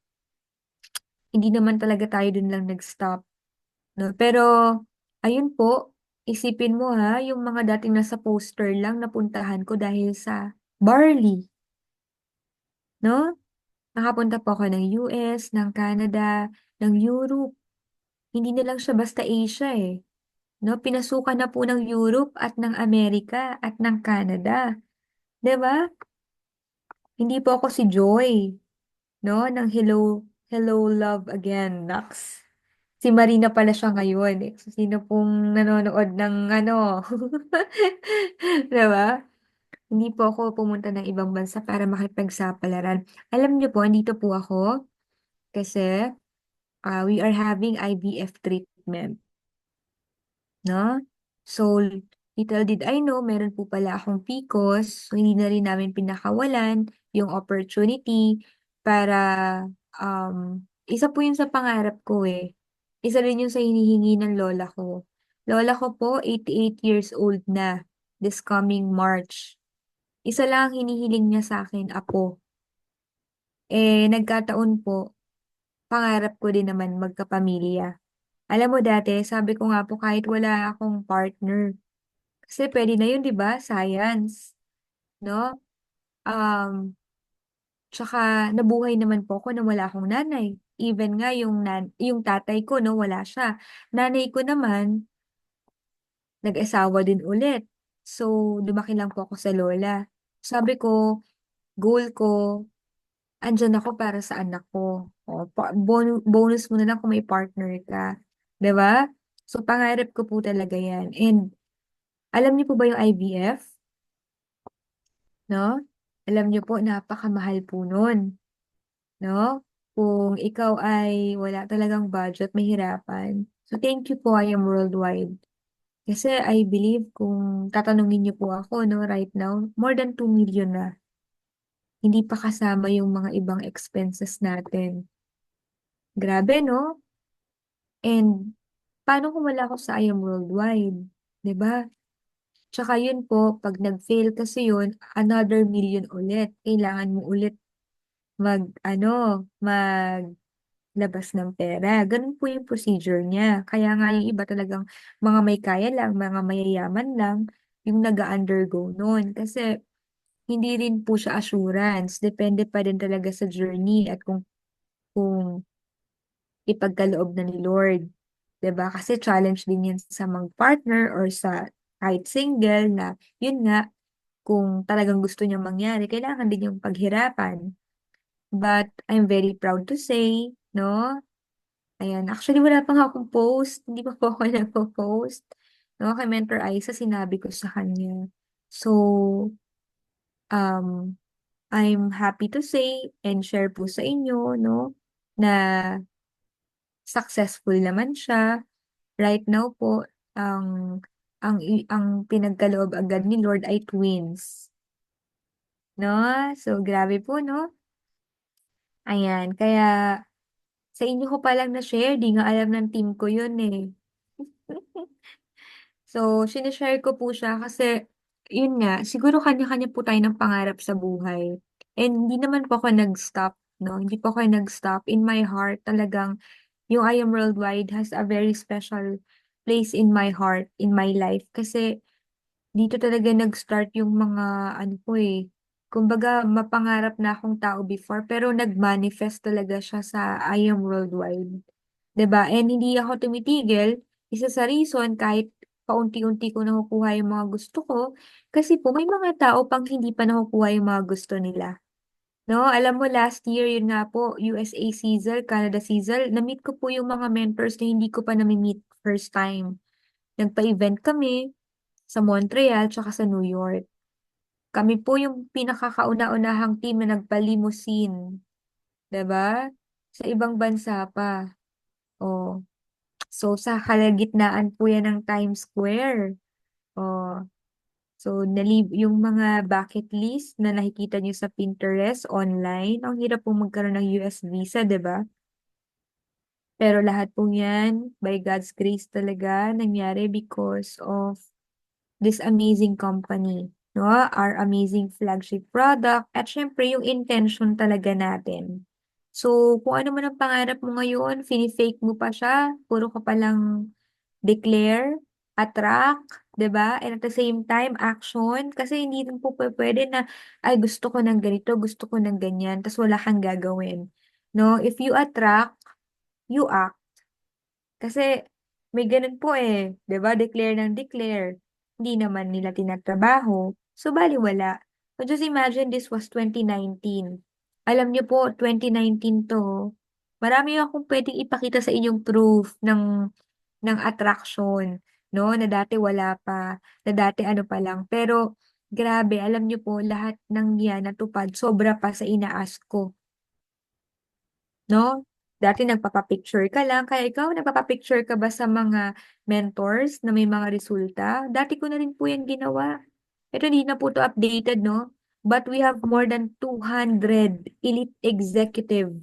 S3: hindi naman talaga tayo dun lang nag-stop. No? Pero, ayun po, isipin mo ha, yung mga dating nasa poster lang napuntahan ko dahil sa barley. No? Nakapunta po ako ng US, ng Canada, ng Europe. Hindi na lang siya basta Asia eh. No? Pinasukan na po ng Europe at ng Amerika at ng Canada. 'Di ba? Hindi po ako si Joy, no? Ng Hello, Hello Love Again, Nax. Si Marina pala siya ngayon. Eh. So, sino pong nanonood ng ano? 'Di ba? Hindi po ako pumunta ng ibang bansa para makipagsapalaran. Alam niyo po, andito po ako kasi we are having IVF treatment, no? So, little did I know, meron po pala akong PCOS. So, hindi na rin namin pinakawalan yung opportunity para, isa po yun sa pangarap ko eh. Isa rin yun sa hinihingi ng lola ko. Lola ko po, 88 years old na this coming March. Isa lang ang hinihiling niya sa akin, apo. Nagkataon po, pangarap ko din naman magkapamilya. Alam mo dati, sabi ko nga po kahit wala akong partner, kasi pwede na yun, di ba? Science, no? Um, Tsaka nabuhay naman po ako na wala akong nanay. Even nga yung tatay ko, no, wala siya. Nanay ko naman, nag-asawa din ulit. So, lumaki lang po ako sa lola. Sabi ko, goal ko, andyan ako para sa anak ko. O, bonus mo na lang kung may partner ka. 'Di ba? So, pangarap ko po talaga yan. And, alam niyo po ba yung IVF? No? Alam niyo po, napakamahal po nun. No? Kung ikaw ay wala talagang budget, mahirapan. So, thank you po, I am worldwide. Kasi I believe kung tatanungin niyo po ako, no, right now, more than 2 million na. Hindi pa kasama yung mga ibang expenses natin. Grabe, no? And paano kung wala ako sa I Am Worldwide? 'Di ba? Tsaka yun po, pag nag-fail kasi yun, another million ulit. Kailangan mo ulit maglabas ng pera. Ganun po yung procedure niya. Kaya nga yung iba talagang mga may kaya lang, mga mayayaman lang, yung nag-undergo nun. Kasi hindi rin po siya assurance. Depende pa din talaga sa journey at kung ipagkaloob na ni Lord. 'Di ba? Kasi challenge din yan sa mga partner or sa kahit single na, yun nga, kung talagang gusto niyang mangyari, kailangan din yung paghirapan. But I'm very proud to say, no? Ayan, actually wala pa nga akong post, hindi pa po ako nagpo-post. No, kay Mentor Aiza, sinabi ko sa kanya. So, um, I'm happy to say and share po sa inyo, no, na successful naman siya. Right now po, ang pinagkaloob agad ni Lord ay twins, no? So, grabe po, no? Ayan, kaya sa inyo ko pa lang na-share, di nga alam ng team ko yun eh. So, sinishare ko po siya kasi, yun nga, siguro kanya-kanya po tayo ng pangarap sa buhay. And hindi naman po ako nag-stop, no? Hindi po ako nag-stop. In my heart, talagang, yung I Am Worldwide has a very special place in my heart, in my life. Kasi, dito talaga nag-start yung mga, ano po eh, kumbaga, mapangarap na akong tao before, pero nag-manifest talaga siya sa I Am Worldwide. 'Di ba? And hindi ako tumitigil. Isa sa reason kahit paunti-unti ko nakukuha yung mga gusto ko, kasi po may mga tao pang hindi pa nakukuha yung mga gusto nila. No, alam mo last year yun nga po, USA Sizzle, Canada Sizzle, na-meet ko po yung mga mentors na hindi ko pa nami-meet first time. Nagpa-event kami sa Montreal tsaka sa New York. Kami po yung pinakakauna-unahang team na nagpa-limousine, 'di ba? Sa ibang bansa pa. Oh. So, sa kalagitnaan po yan ng Times Square. Oh, so, yung mga bucket list na nakikita nyo sa Pinterest online, ang hirap po magkaroon ng US visa, 'di ba? Pero lahat po yan, by God's grace talaga, nangyari because of this amazing company, no? Our amazing flagship product, at syempre yung intention talaga natin. So, kung ano man ang pangarap mo ngayon, fini-fake mo pa siya, puro ka palang declare, attract, 'di ba? And at the same time, action. Kasi hindi rin po pwede na, ay gusto ko ng ganito, gusto ko ng ganyan, tas wala kang gagawin. No? If you attract, you act. Kasi may ganun po eh, 'di ba? Declare ng declare. Hindi naman nila tinatrabaho. So, baliwala. So, just imagine this was 2019. Alam niyo po, 2019 to. Marami akong pwedeng ipakita sa inyong proof ng attraction, no? Na dati wala pa, na dati ano pa lang. Pero, grabe, alam niyo po, lahat ng yan natupad, sobra pa sa inaas ko, no? Dati nagpapapicture ka lang, kaya ikaw, nagpapapicture ka ba sa mga mentors na may mga resulta? Dati ko na rin po yan ginawa. Ito, hindi na po to updated, no? But we have more than 200 elite executive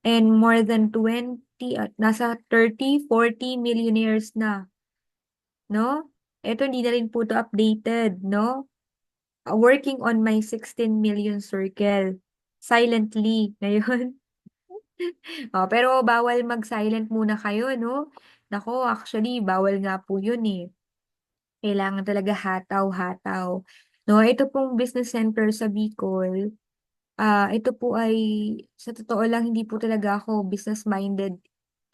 S3: and more than 20 at nasa 30, 40 millionaires na, no? Ito, hindi na rin po to updated, no? Working on my 16 million circle. Silently, ngayon. Oh, pero bawal mag-silent muna kayo, no? Nako, actually, bawal nga po yun eh. Kailangan talaga hataw-hataw. No, ito pong business center sa Bicol. Ito po ay, sa totoo lang, hindi po talaga ako business-minded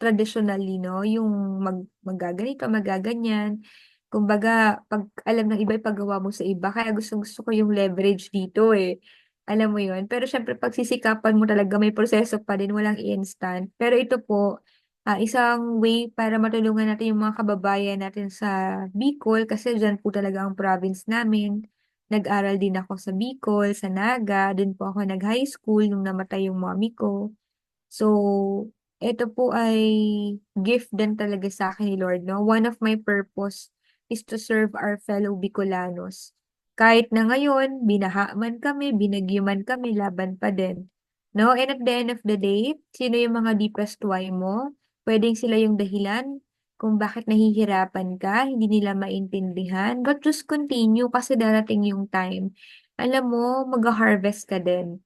S3: traditionally, no? Yung magaganito, magaganyan. Kumbaga, pag alam ng iba, ipagawa mo sa iba. Kaya gusto ko yung leverage dito eh. Alam mo yun. Pero syempre, pag sisikapan mo talaga, may proseso pa din, walang instant. Pero ito po, isang way para matulungan natin yung mga kababayan natin sa Bicol, kasi dyan po talaga ang province namin. Nag-aral din ako sa Bicol, sa Naga. Doon po ako nag-high school nung namatay yung mommy ko. So, ito po ay gift din talaga sa akin ni Lord, no? One of my purpose is to serve our fellow Bicolanos. Kahit na ngayon, binaha man kami, binagyo man kami, laban pa din. No? And at the end of the day, sino yung mga deepest why mo? Pwedeng sila yung dahilan kung bakit nahihirapan ka, hindi nila maintindihan. But just continue kasi darating yung time. Alam mo, mag-harvest ka din.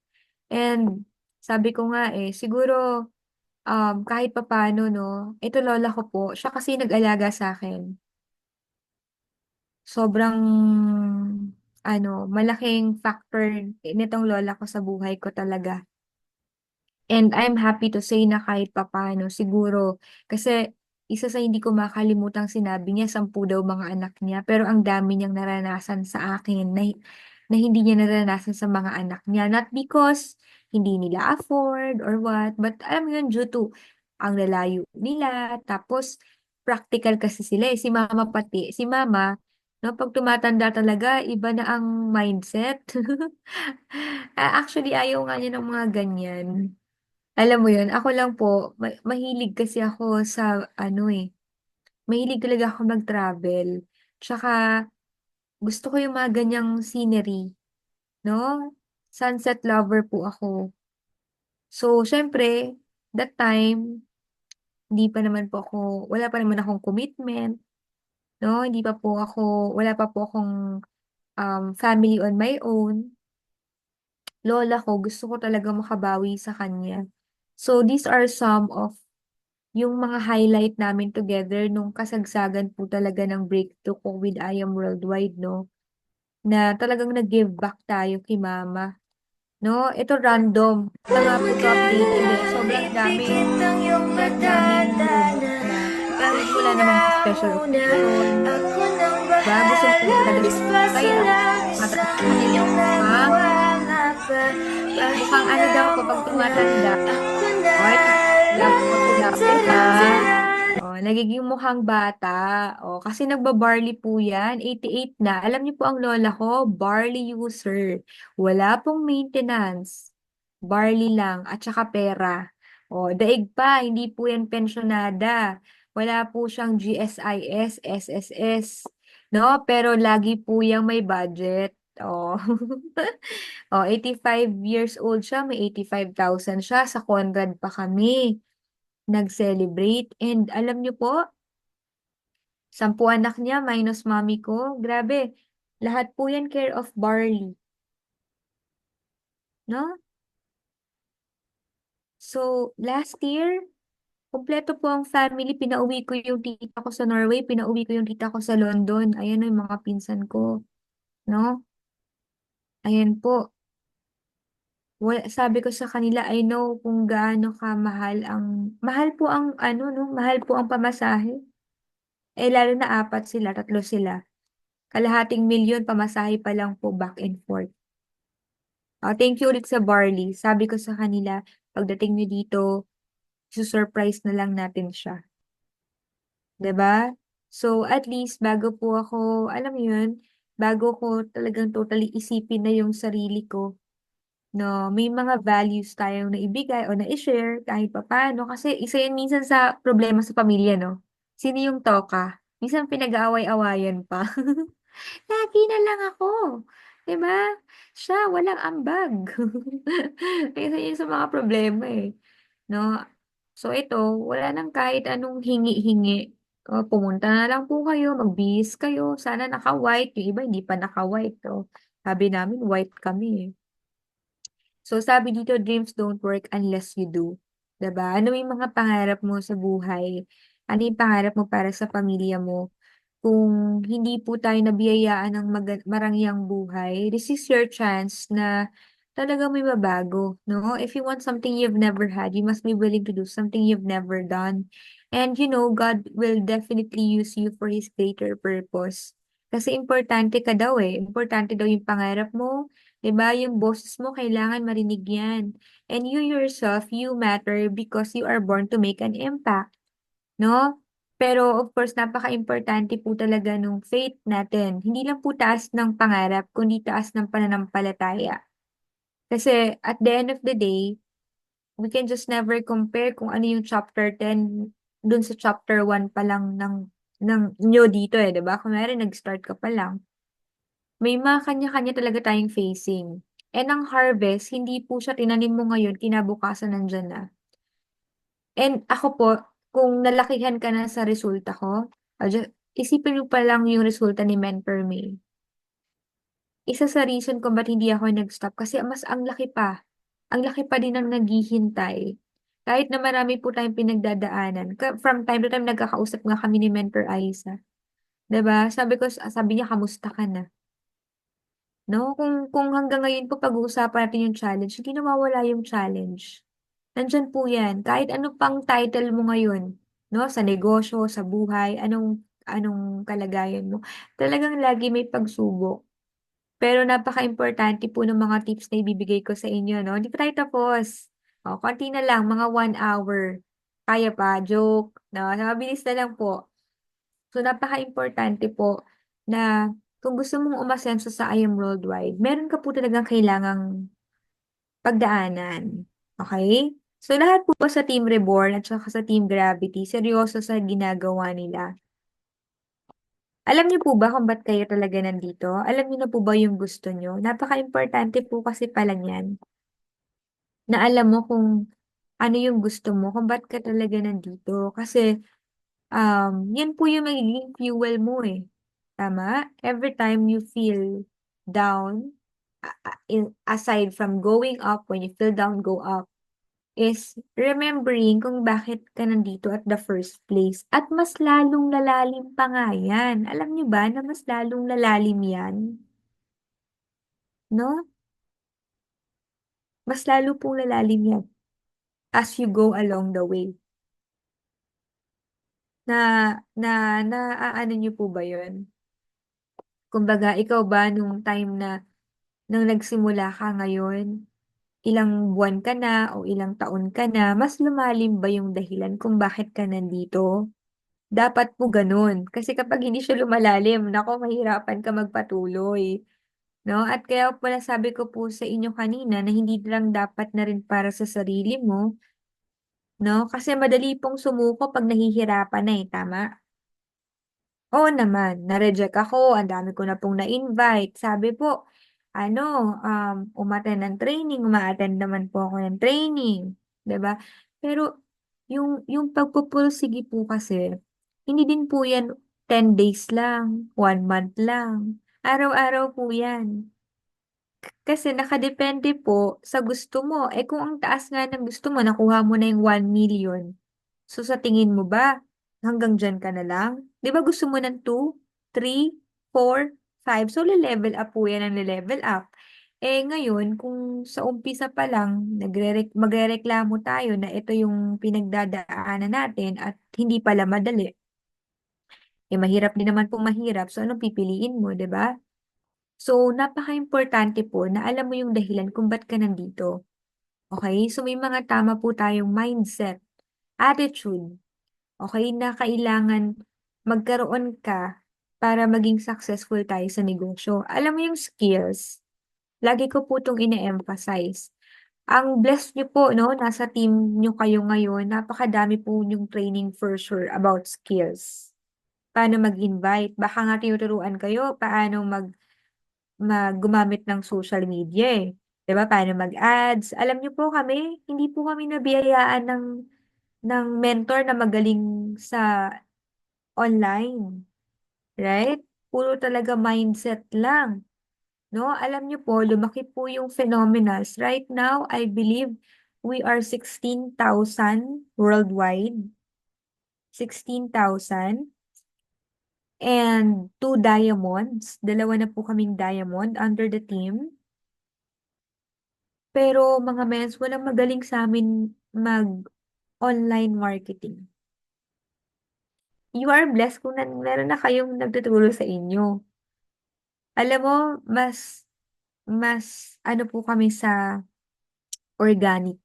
S3: And sabi ko nga eh, siguro kahit papaano 'no, ito lola ko po, siya kasi nag-alaga sa'kin. Sobrang ano, malaking factor nitong lola ko sa buhay ko talaga. And I'm happy to say na kahit papaano siguro, kasi isa sa hindi ko makalimutang sinabi niya, 10 daw mga anak niya, pero ang dami niyang naranasan sa akin na hindi niya naranasan sa mga anak niya. Not because hindi nila afford or what, but alam mo yun, due to ang lalayo nila, tapos practical kasi sila eh. Si mama pati, si mama, No, 'pag tumatanda talaga iba na ang mindset. Actually ayaw nga niya ng mga ganyan. Alam mo yun, ako lang po mahilig kasi ako sa ano, mahilig talaga ako mag-travel. Tsaka gusto ko yung mga ganyang scenery, 'no? Sunset lover po ako. So, siyempre that time hindi pa naman po ako wala pa naman akong commitment, 'no? Hindi pa po ako wala pa po akong, family on my own. Lola ko, gusto ko talaga makabawi sa kanya. So, these are some of yung mga highlight namin together nung kasagsagan po talaga ng breakthrough ko with I Am Worldwide, 'no? Na talagang nag-give back tayo kay mama, 'no? Ito random, wala nga po 'to updated, sobrang dami. Sobrang daming rumors na kahit wala namang special occasion, 'di ba? Gusto mo lang talaga din kaya tumatanda kasi mukhang mukhang ano daw kapag tumatanda, oy, lapi-lapi ha. Oh, nagiging mukhang bata. Oh, kasi nagba-barley po 'yan, 88 na. Alam niyo po ang lola ko, barley user. Wala pong maintenance. Barley lang at saka pera. Oh, daig pa, hindi po 'yan pensyonada. Wala po siyang GSIS, SSS, 'no? Pero lagi po 'yang may budget. Oh. Oh, 85 years old siya, may 85,000 siya. Sa Conrad pa kami nag-celebrate. And alam niyo po, 10 anak niya minus mommy ko. Grabe, lahat po yan care of barley, no? So, last year, kumpleto po ang family. Pinauwi ko yung tita ko sa Norway, pinauwi ko yung tita ko sa London. Ayan yung mga pinsan ko, no? Ayan po. Sabi ko sa kanila, I know kung gaano mahal po ang ano, no? Mahal po ang pamasahe. Eh, lalo na 4 sila, 3 sila. Kalahating milyon pamasahe pa lang po back and forth. Thank you ulit sa barley. Sabi ko sa kanila, pagdating niyo dito, surprise na lang natin siya. 'Di ba? So, at least bago po ako, alam mo yun, bago ko talagang totally isipin na yung sarili ko, no, may mga values tayong naibigay o na-share kahit papaano. Kasi isa yan minsan sa problema sa pamilya, no? Sino yung toka? Minsan pinag-aaway-awayan pa. Lagi na lang ako, 'di ba? Siya walang ambag. Isa yun sa mga problema, 'no? So ito, wala ng kahit anong hingi-hingi. Pumunta na lang po kayo, magbihis kayo, sana naka-white, yung iba hindi pa naka-white, sabi namin white kami, eh. So sabi dito, dreams don't work unless you do. 'Di ba? Ano yung mga pangarap mo sa buhay? Ano yung pangarap mo para sa pamilya mo? Kung hindi po tayo nabiyayaan ng marangyang buhay, this is your chance na talagang may mabago, no? If you want something you've never had, you must be willing to do something you've never done. And God will definitely use you for His greater purpose. Kasi importante ka daw eh. Importante daw yung pangarap mo. 'Di ba? Yung boses mo, kailangan marinig yan. And you yourself, you matter because you are born to make an impact. 'No? Pero of course napakaimportante po talaga nung faith natin. Hindi lang po taas ng pangarap kundi taas ng pananampalataya. Kasi at the end of the day, we can just never compare kung ano yung chapter 10 dun sa chapter 1 pa lang ng niyo dito, 'di ba? Kunwari nag-start ka pa lang, may mga kanya-kanya talaga tayong facing. And ang harvest, hindi po siya tinanim mo ngayon, kinabukasan nandiyan na. And ako po, kung nalakihan ka na sa resulta ko, isipin mo pa lang yung resulta ni Mentor May. Isa sa reason kung ba't hindi ako nag-stop kasi mas ang laki pa. Ang laki pa din ng naghihintay. Kahit na marami po tayong pinagdadaanan. From time to time nagkakausap nga kami ni Mentor Aiza. 'Di ba? Sabi niya kamusta ka na? No? Kung hanggang ngayon po pag-uusapan natin yung challenge, hindi nawawala yung challenge. Nandiyan po 'yan, kahit ano pang title mo ngayon, 'no, sa negosyo, sa buhay, anong anong kalagayan mo, talagang lagi may pagsubok. Pero napakaimportante po ng mga tips na ibibigay ko sa inyo, 'no. Hindi pa tayo tapos. Konti na lang, mga 1 hour. Kaya pa, joke, 'no, mabilis na lang po. So, napakaimportante po na kung gusto mong umasenso sa I Am Worldwide, meron ka po talagang kailangang pagdaanan. Okay? So, lahat po ba sa Team Reborn at saka sa Team Gravity, seryoso sa ginagawa nila? Alam niyo po ba kung ba't kayo talaga nandito? Alam niyo na po ba yung gusto niyo? Napaka-importante po kasi pala niyan, na alam mo kung ano yung gusto mo, kung ba't ka talaga nandito. Kasi, yan po yung magiging fuel mo eh. Tama? Every time you feel down, aside from going up, when you feel down, go up, is remembering kung bakit ka nandito at the first place. At mas lalong lalalim pa nga yan. Alam niyo ba na mas lalong lalalim yan? No? Mas lalo pong lalalim yan as you go along the way. Na, ano niyo po ba yun? Kumbaga, ikaw ba nung time na, nung nagsimula ka ngayon, ilang buwan ka na o ilang taon ka na, mas lumalim ba yung dahilan kung bakit ka nandito? Dapat po ganun. Kasi kapag hindi siya lumalalim, nako, mahirapan ka magpatuloy. No? At kaya pala sabi ko po sa inyo kanina na hindi lang dapat na rin para sa sarili mo, no? Kasi madali pong sumuko pag nahihirapan na eh, tama? Oo naman, na-reject ako, ang dami ko na pong na-invite. Sabi po, umattend ng training, uma-attend naman po ako ng training, 'di ba? Pero yung pagpupursige po kasi, hindi din po yan 10 days lang, 1 month lang. Araw-araw po yan. Kasi nakadepende po sa gusto mo. Eh kung ang taas nga ng gusto mo, nakuha mo na yung 1 million. So sa tingin mo ba, hanggang dyan ka na lang? Di ba gusto mo ng 2, 3, 4, 5? So level up po yan ang level up. Eh ngayon, kung sa umpisa pa lang, magrereklamo tayo na ito yung pinagdadaanan natin at hindi pala madali. Eh mahirap din naman pong mahirap. So anong pipiliin mo, di ba? So, napaka-importante po na alam mo yung dahilan kung ba't ka nandito. Okay? So, may mga tama po tayong mindset, attitude, okay, na kailangan magkaroon ka para maging successful tayo sa negosyo. Alam mo yung skills, lagi ko po itong ine-emphasize. Ang blessed nyo po, no, nasa team nyo kayo ngayon, napakadami po yung training for sure about skills. Paano mag-invite? Baka nga tinuturuan kayo paano gumamit ng social media eh. 'Di ba? Paano mag-ads. Alam niyo po kami, hindi po kami nabiyayaan ng mentor na magaling sa online, right? Puro talaga mindset lang, no? Alam niyo po, lumaki po yung phenomenals. Right now, I believe we are 16,000 worldwide. 16,000. And 2 diamonds. Dalawa na po kaming diamond under the team. Pero mga mens, walang magaling sa amin mag-online marketing. You are blessed kung meron na kayong nagtuturo sa inyo. Alam mo, mas ano po kami sa organic.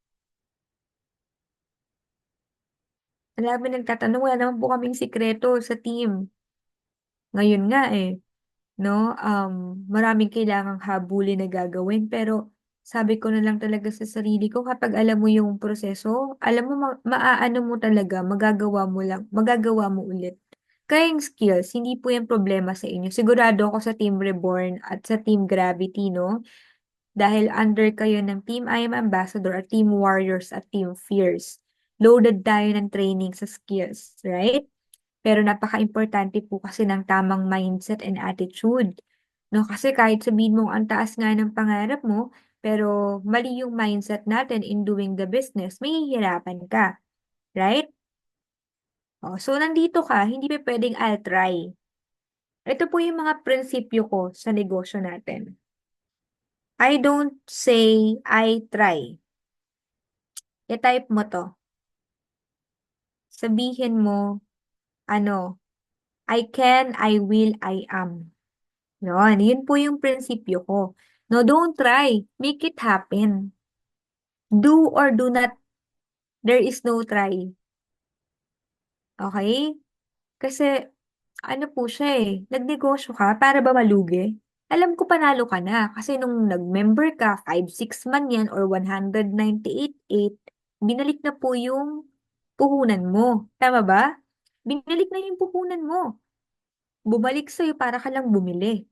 S3: Alam mo, nagtatanong, wala naman po kaming sikreto sa team. Ngayon nga eh. No? Maraming kailangang habulin na gagawin, pero sabi ko na lang talaga sa sarili ko, kapag alam mo yung proseso, alam mo, maaano mo talaga, magagawa mo ulit. Kaya yung skills, hindi po yung problema sa inyo. Sigurado ako sa Team Reborn at sa Team Gravity, no? Dahil under kayo ng Team I Am Ambassador at Team Warriors at Team Fierce. Loaded tayo ng training sa skills, right? Pero napaka-importante po kasi ng tamang mindset and attitude. No, kasi kahit sabihin mong ang taas nga ng pangarap mo, pero mali yung mindset natin in doing the business, mahihirapan ka. Right? O, so, nandito ka, hindi pa pwedeng I'll try. Ito po yung mga prinsipyo ko sa negosyo natin. I don't say I try. I-type mo to. Sabihin mo, I can, I will, I am. Yun po yung prinsipyo ko. No, don't try. Make it happen. Do or do not. There is no try. Okay? Kasi, ano po siya nagnegosyo ka para ba malugi? Alam ko panalo ka na kasi nung nag-member ka, 5-6 man yan or 198.8, binalik na po yung puhunan mo. Tama ba? Binalik na yung puhunan mo. Bumalik sa'yo para ka lang bumili.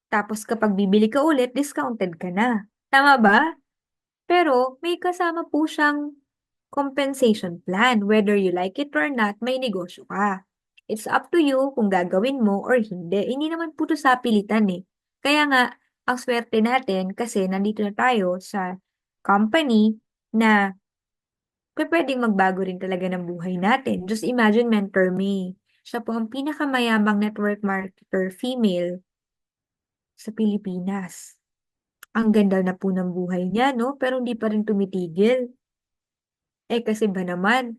S3: Tapos kapag bibili ka ulit, discounted ka na. Tama ba? Pero may kasama po siyang compensation plan. Whether you like it or not, may negosyo ka. It's up to you kung gagawin mo or hindi. Hindi naman po to sa pilitan Kaya nga, ang swerte natin kasi nandito na tayo sa company na pwedeng magbago rin talaga ng buhay natin. Just imagine Mentor May. Siya po ang pinakamayamang network marketer female sa Pilipinas. Ang ganda na po ng buhay niya, no? Pero hindi pa rin tumitigil. Kasi ba naman,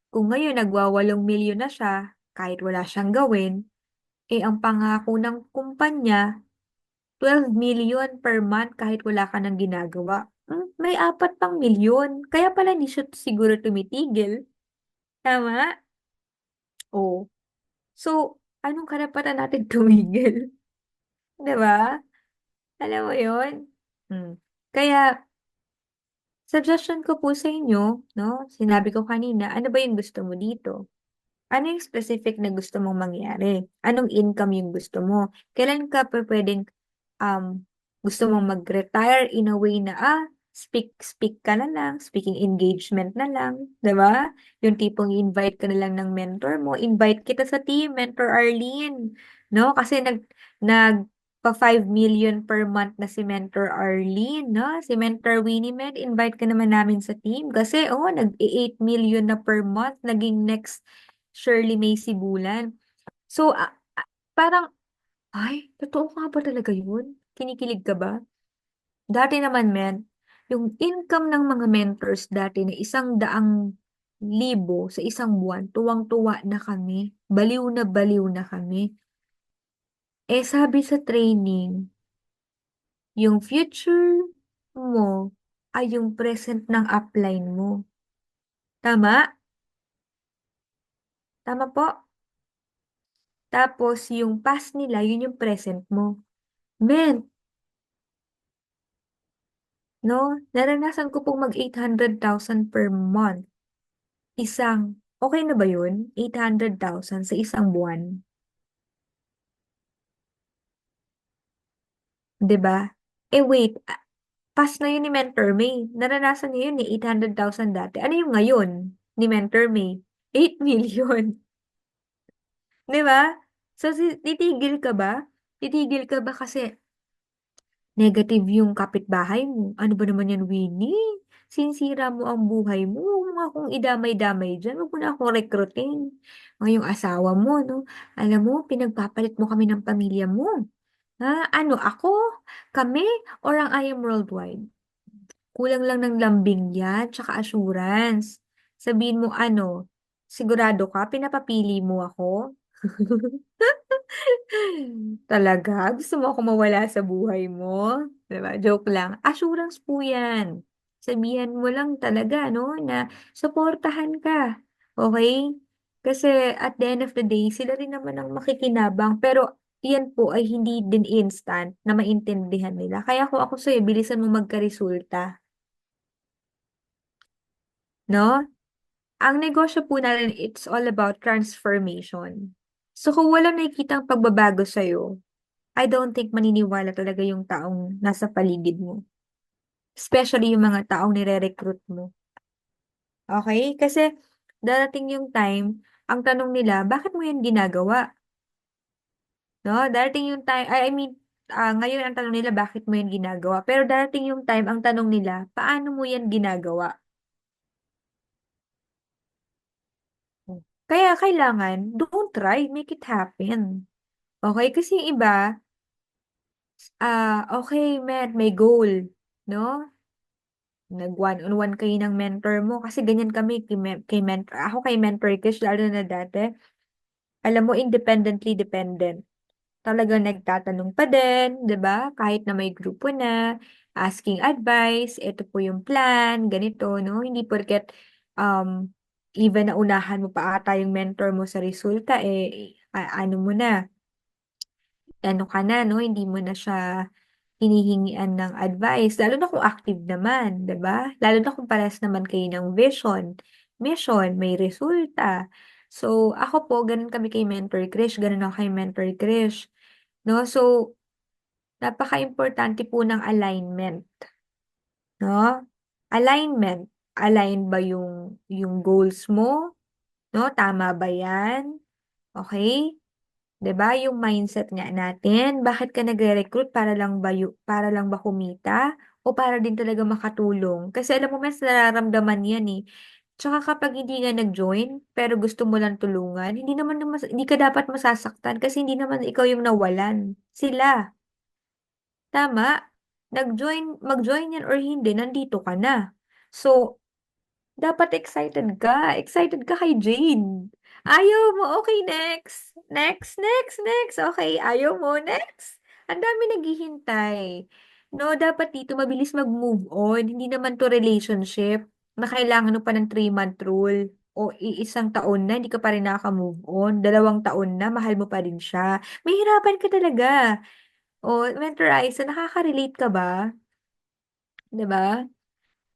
S3: kung ngayon nagwa 8 milyon na siya, kahit wala siyang gawin, ang pangako ng kumpanya, 12 million per month kahit wala ka nang ginagawa. May 4 pang milyon. Kaya pala hindi siya siguro tumitigil. Tama? Oo. So, anong karapatan natin tumigil? 'Di ba? Alam mo yun? Kaya, suggestion ko po sa inyo, no? Sinabi ko kanina, ano ba yung gusto mo dito? Ano yung specific na gusto mong mangyari? Anong income yung gusto mo? Kailan ka pa pwedeng gusto mong mag-retire in a way na, speak ka na lang, speaking engagement na lang, 'di ba? Yung tipong invite ka na lang ng mentor mo, invite kita sa team, Mentor Arlene, no? Kasi pa 5 million per month na si Mentor Arlene, no? Si Mentor Winnie Med, invite ka naman namin sa team kasi nag-8 million na per month, naging next Shirley May Sibulan. So, parang, ay, totoo nga ba talaga yun? Kinikilig ka ba? Dati naman, yung income ng mga mentors dati na 100,000 sa isang buwan, tuwang-tuwa na kami. Baliw na kami. Sabi sa training, yung future mo ay yung present ng upline mo. Tama? Tama po? Tapos, yung past nila, yun yung present mo. Men, no? Naranasan ko pong mag 800,000 per month. Okay na ba yun? 800,000 sa isang buwan. 'Di ba? Wait, past na yun ni Mentor May. Naranasan niya yun 800,000 dati. Ano yung ngayon ni Mentor May? 8 million. 'Di ba? So, titigil ka ba? Titigil ka ba kasi negative yung kapitbahay mo? Ano ba naman yan, Winnie? Sinisira mo ang buhay mo. Huwag mo nga akong idamay-damay dyan. Huwag mo na akong rekrutin. Ngayong asawa mo, no? Alam mo, pinagpapalit mo kami ng pamilya mo. Ano, ako? Kami? Or ang I Am Worldwide? Kulang lang ng lambing yan, tsaka assurance. Sabihin mo ano, sigurado ka, pinapapili mo ako? Talaga? Gusto mo ako mawala sa buhay mo? Diba? Joke lang. Assurance po yan. Sabihan mo lang talaga, no, na suportahan ka. Okay? Kasi at the end of the day, sila rin naman ang makikinabang. Pero yan po ay hindi din instant na maintindihan nila. Kaya kung ako sa'yo, bilisan mo magkaresulta. No? Ang negosyo po natin, it's all about transformation. So kung walang nakikitang pagbabago sa'yo, I don't think maniniwala talaga yung taong nasa paligid mo. Especially yung mga taong nire-recruit mo. Okay? Kasi darating yung time, ang tanong nila, bakit mo yan ginagawa? No? Darating yung time, I mean, ngayon ang tanong nila, bakit mo yan ginagawa? Pero darating yung time, ang tanong nila, paano mo yan ginagawa? Kaya kailangan, don't try, make it happen. Okay? Kasi yung iba, okay, may goal, no? Nag one-on-one kayo ng mentor mo. Kasi ganyan kami kay mentor. Ako kay Mentor Kish, lalo na dati. Alam mo, independently dependent. Talagang nagtatanong pa din, 'di ba? Kahit na may grupo na, asking advice, ito po yung plan, ganito, no? Hindi porket um, even na unahan mo pa ata yung mentor mo sa resulta, ano mo na, ano ka na, no? Hindi mo na siya hinihingian ng advice, lalo na kung active naman, 'di ba? Lalo na kung parehas naman kayo ng vision, mission, may resulta. So, ako po, ganun kami kay Mentor Krish, ganun ako kay Mentor Krish, no? So, napaka-importante po ng alignment, no? Alignment, align ba yung goals mo, no? Tama ba 'yan? Okay? 'Di ba, yung mindset nga natin, bakit ka nagre-recruit para lang ba kumita o para din talaga makatulong? Kasi alam mo mas nararamdaman 'yan, eh. Tsaka kapag hindi nga nag-join, pero gusto mo lang tulungan, hindi ka dapat masasaktan kasi hindi naman ikaw yung nawalan, sila. Tama? Mag-join 'yan or hindi, nandito ka na. So, dapat excited ka kay Jane. Ayaw mo, okay, next. Next, next, next. Okay, ayaw mo, next. Ang dami naghihintay. No, dapat dito mabilis mag-move on. Hindi naman to relationship na kailangan mo pa ng 3-month rule o isang taon na, hindi ka pa rin nakaka-move on. 2 taon na, mahal mo pa rin siya. Mahirapan ka talaga. O, Mentor Aiza, nakaka-relate ka ba? 'Di ba?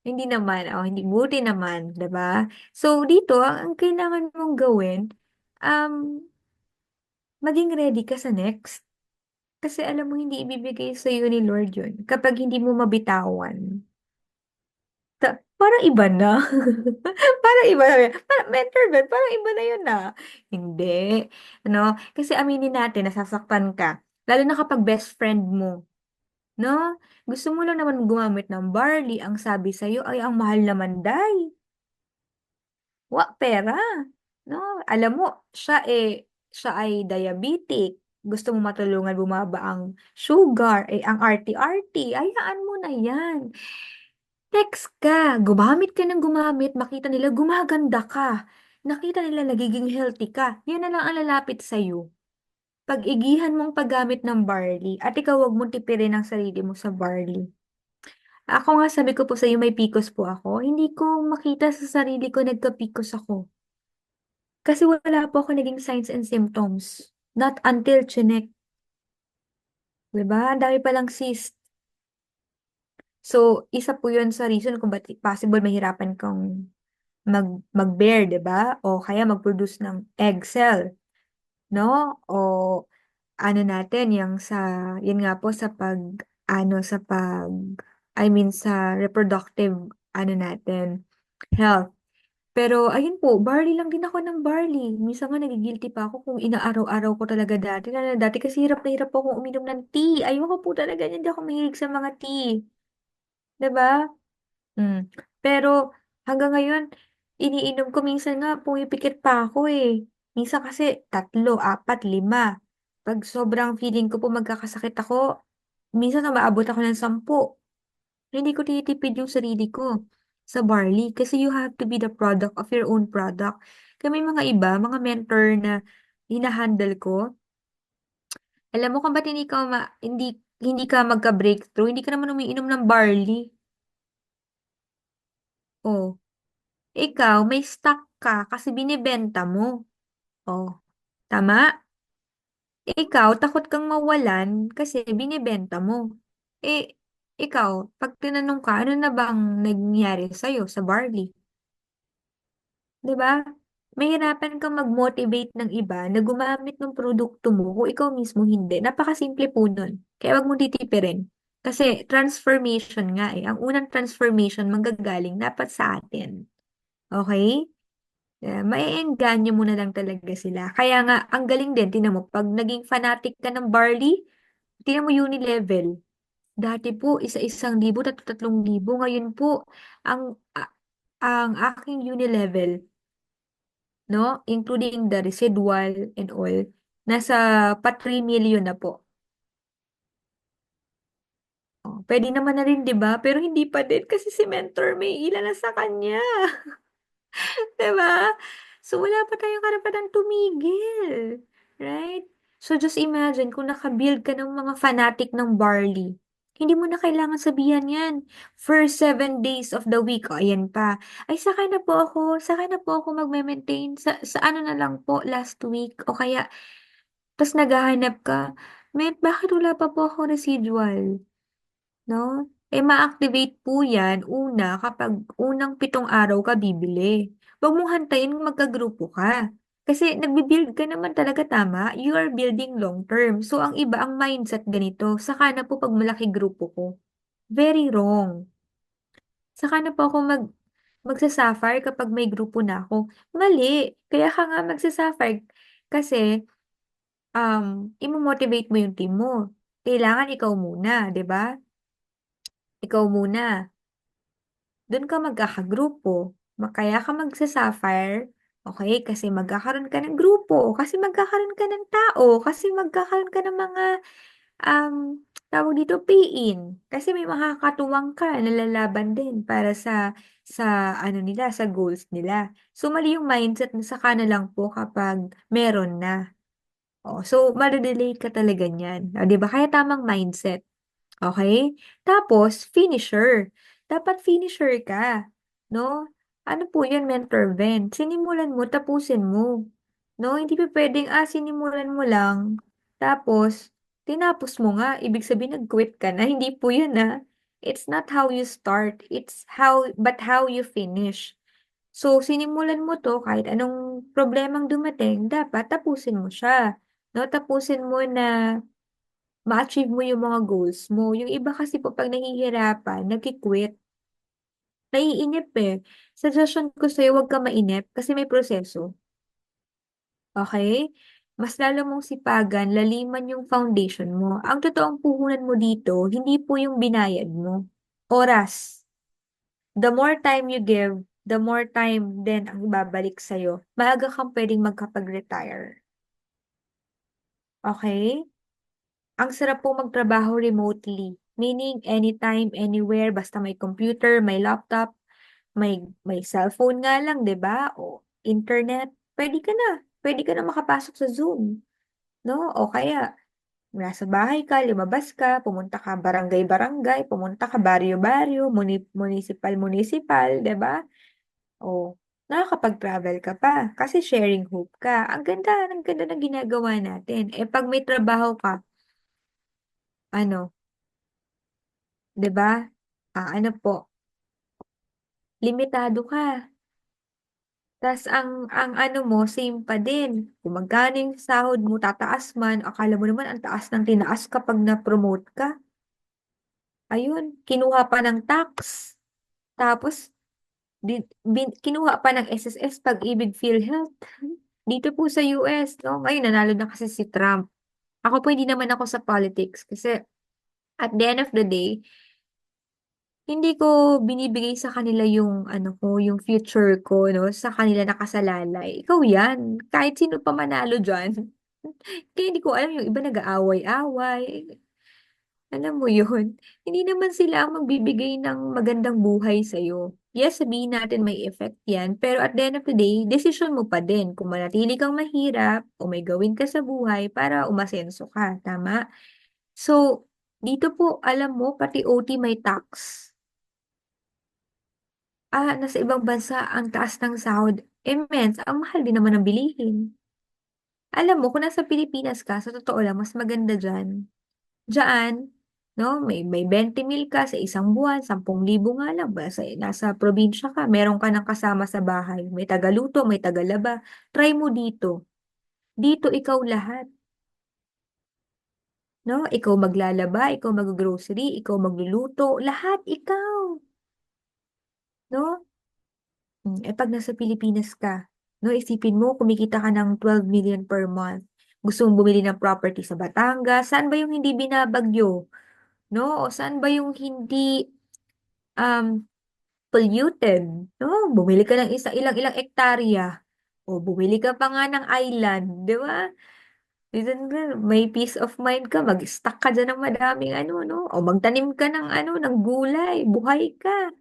S3: Hindi naman, hindi buti naman, 'di ba? So dito ang kailangan mong gawin, um, maging ready ka sa next. Kasi alam mo hindi ibibigay sa'yo ni Lord yun kapag hindi mo mabitawan. Parang iba na. Parang iba na yun. Parang mentor God, parang iba na yun, ah. Hindi, ano, kasi aminin natin nasasaktan ka, lalo na kapag best friend mo, 'no? Gusto mo lang naman gumamit ng barley, ang sabi sa'yo ay ang mahal naman day. Pera, 'no? Alam mo siya ay diabetic, gusto mo matulungan bumaba ang sugar, ang arty-arty, hayaan mo na 'yan. Text ka, gumamit ka ng gumamit, makita nila gumaganda ka, nakita nila nagiging healthy ka, 'yun na lang ang lalapit sa'yo. Pag-igihan mong paggamit ng barley at ikaw wag mong tipirin ang sarili mo sa barley. Ako nga sabi ko po sa'yo may PCOS po ako, hindi ko makita sa sarili ko nagka-PCOS ako. Kasi wala po ako naging signs and symptoms. Not until chinek. 'Di ba? Ang dami palang cyst. So, isa po yun sa reason kung ba't possible mahirapan kang mag-bear, 'di ba? O kaya mag-produce ng egg cell, no? O ano natin, yun nga po I mean sa reproductive, natin, health. Pero ayun po, barley lang din ako ng barley. Minsan nga nagi-guilty pa ako kung inaaraw-araw ko talaga dati. Lalo na dati kasi hirap na hirap akong uminom ng tea. Ayoko po talaga niyan, hindi ako mahilig sa mga tea. 'Di ba? Hmm. Pero hanggang ngayon, iniinom ko minsan nga pumipikit pa ako eh. Minsan kasi 3, 4, 5. Pag sobrang feeling ko po magkakasakit ako, minsan umaabot ako ng 10. Hindi ko tinitipid yung sarili ko sa barley kasi you have to be the product of your own product. Kaya may mga iba, mga mentor na hinahandle ko. Alam mo kung ba't hindi ka magka-breakthrough, hindi ka naman umiinom ng barley. Oh, ikaw may stock ka kasi binibenta mo. Oh, tama? Ikaw takot kang mawalan kasi binibenta mo. Eh, ikaw, pag tinanong ka, ano na bang nangyari sa'yo sa barley? 'Di ba? Mahirapan kang mag-motivate ng iba na gumamit ng produkto mo kung ikaw mismo hindi. Napakasimple po nun. Kaya wag mong titipirin. Kasi transformation nga eh. Ang unang transformation manggagaling dapat sa atin. Okay? Maeengganyo mo na lang talaga sila. Kaya nga, ang galing din, tinan mo, pag naging fanatic ka ng barley, tinan mo Unilevel. Dati po, isa-isang libo, 3,000. Ngayon po, ang aking Unilevel, no? Including the residual and all, nasa pa 3 million na po. Oh, pwede naman na rin, 'di ba? Pero hindi pa din kasi si mentor may ilan na sa kanya, 'di ba? So wala pa tayong karapatang tumigil, right? So just imagine kung naka-build ka ng mga fanatic ng barley. Hindi mo na kailangan sabihan yan. First 7 days of the week, o ayan pa. Ay, saka na po ako magme-maintain sa ano na lang po last week. O kaya Tas naghahanap ka, bakit wala pa po akong residual?" 'No? Ma-activate po 'yan kapag unang 7 araw ka bibili. 'Wag mong hantayin magkagrupo ka. Kasi nagbi-build ka naman talaga, tama? You are building long term. So, ang iba, ang mindset ganito, saka na po 'pag malaki grupo ko. Very wrong. Saka na po ako magsa-sapphire kapag may grupo na ako. Mali. Kaya ka nga magsa-sapphire kasi, imo-motivate mo yung team mo. Kailangan ikaw muna, 'di ba? Ikaw muna. Dun ka magkakagrupo. Kaya ka magsa-sapphire, okay, kasi magkakaroon ka ng grupo, kasi magkakaroon ka ng tao, kasi magkakaroon ka ng mga, tawag dito, pay-in. Kasi may makakatuwang ka na lalaban din para sa ano nila, sa goals nila. So, mali yung mindset na saka na lang po kapag meron na. Oh, so made-delay ka talaga niyan, 'di ba? Kaya tamang mindset. Okay. Tapos finisher. Dapat finisher ka, 'no? Ano po 'yun, mentor Ven, sinimulan mo, tapusin mo, 'no? Hindi pupuwedeng, sinimulan mo lang, tapos tinapos mo nga, ibig sabihin nag-quit ka na, hindi po 'yun, It's not how you start, it's how you finish. So, sinimulan mo 'to, kahit anong problemang dumating, dapat tapusin mo siya, 'no? Tapusin mo na ma-achieve mo yung mga goals mo. Yung iba kasi po 'pag nahihirapan nagki-quit, naiinip, eh. Suggestion ko sa'yo, huwag kang mainip kasi may proseso, okey? Mas lalo mong sipagan, laliman yung foundation mo. Ang totoong puhunan mo dito, hindi po yung binayad mo, oras. The more time you give, the more time din ang ibabalik sa'yo. Maaga kang puwedeng makapag-retire, okey? Ang sarap po magtrabaho remotely, meaning anytime, anywhere, basta may computer, may laptop, may cellphone nga lang, 'di ba, o internet, puwede ka na makapasok sa Zoom, 'no? O kaya nasa bahay ka, lumabas ka, pumunta ka barangay-barangay, pumunta ka baryo-baryo, municipal-municipal, 'di ba? O nakakapag-travel ka pa kasi sharing hope ka. Ang ganda ng ginagawa natin. 'Pag may trabaho ka, ano, 'di ba? Ano po, limitado ka. Ang ano mo, same pa din. Kung magkano yung sahod mo, tataas man, akala mo naman ang taas ng tinaas kapag na-promote ka. Ayun, kinuha pa ng tax. Tapos, kinuha pa ng SSS, Pag-ibig, PhilHealth. Dito po sa US, no? Ngayon, nanalo na kasi si Trump. Ako po, hindi naman ako sa politics kasi at the end of the day, hindi ko binibigay sa kanila yung ano ko, yung future ko 'no, sa kanila nakasalalay. Ikaw 'yan, kahit sino pa manalo diyan. Kaya hindi ko alam yung iba nag-aaway-away, alam mo yun? Hindi naman sila ang magbibigay ng magandang buhay sa'yo. Yes, sabihin natin may effect 'yan, pero at the end of the day, desisyon mo pa din kung manatili kang mahirap o may gawin ka sa buhay para umasenso ka, tama? So, dito po alam mo pati OT may tax. Nasa ibang bansa ang taas ng sahod, mens ang mahal din naman ng bilihin. Alam mo kung nasa Pilipinas ka, sa totoo lang mas maganda diyaan, 'no, may 20,000 ka sa isang buwan, 10,000 nga lang basta nasa probinsya ka, meron ka ng kasama sa bahay, may tagaluto, may tagalaba, try mo dito. Dito ikaw lahat, 'no, ikaw maglalaba, ikaw maggo-grocery, ikaw magluluto, lahat ikaw, 'no? 'Pag nasa Pilipinas ka, 'no, isipin mo kumikita ka ng 12 million per month. Gusto mong bumili ng property sa Batangas, saan ba yung hindi binabagyo, 'no, o saan ba yung hindi, um, polluted, 'no? Bumili ka ng ilang-ilang ektarya, o bumili ka pa nga ng island, 'di ba? Dun nga may peace of mind ka, mag-stock ka diyan ng madaming ano, 'no, o magtanim ka ng ano, ng gulay, buhay ka.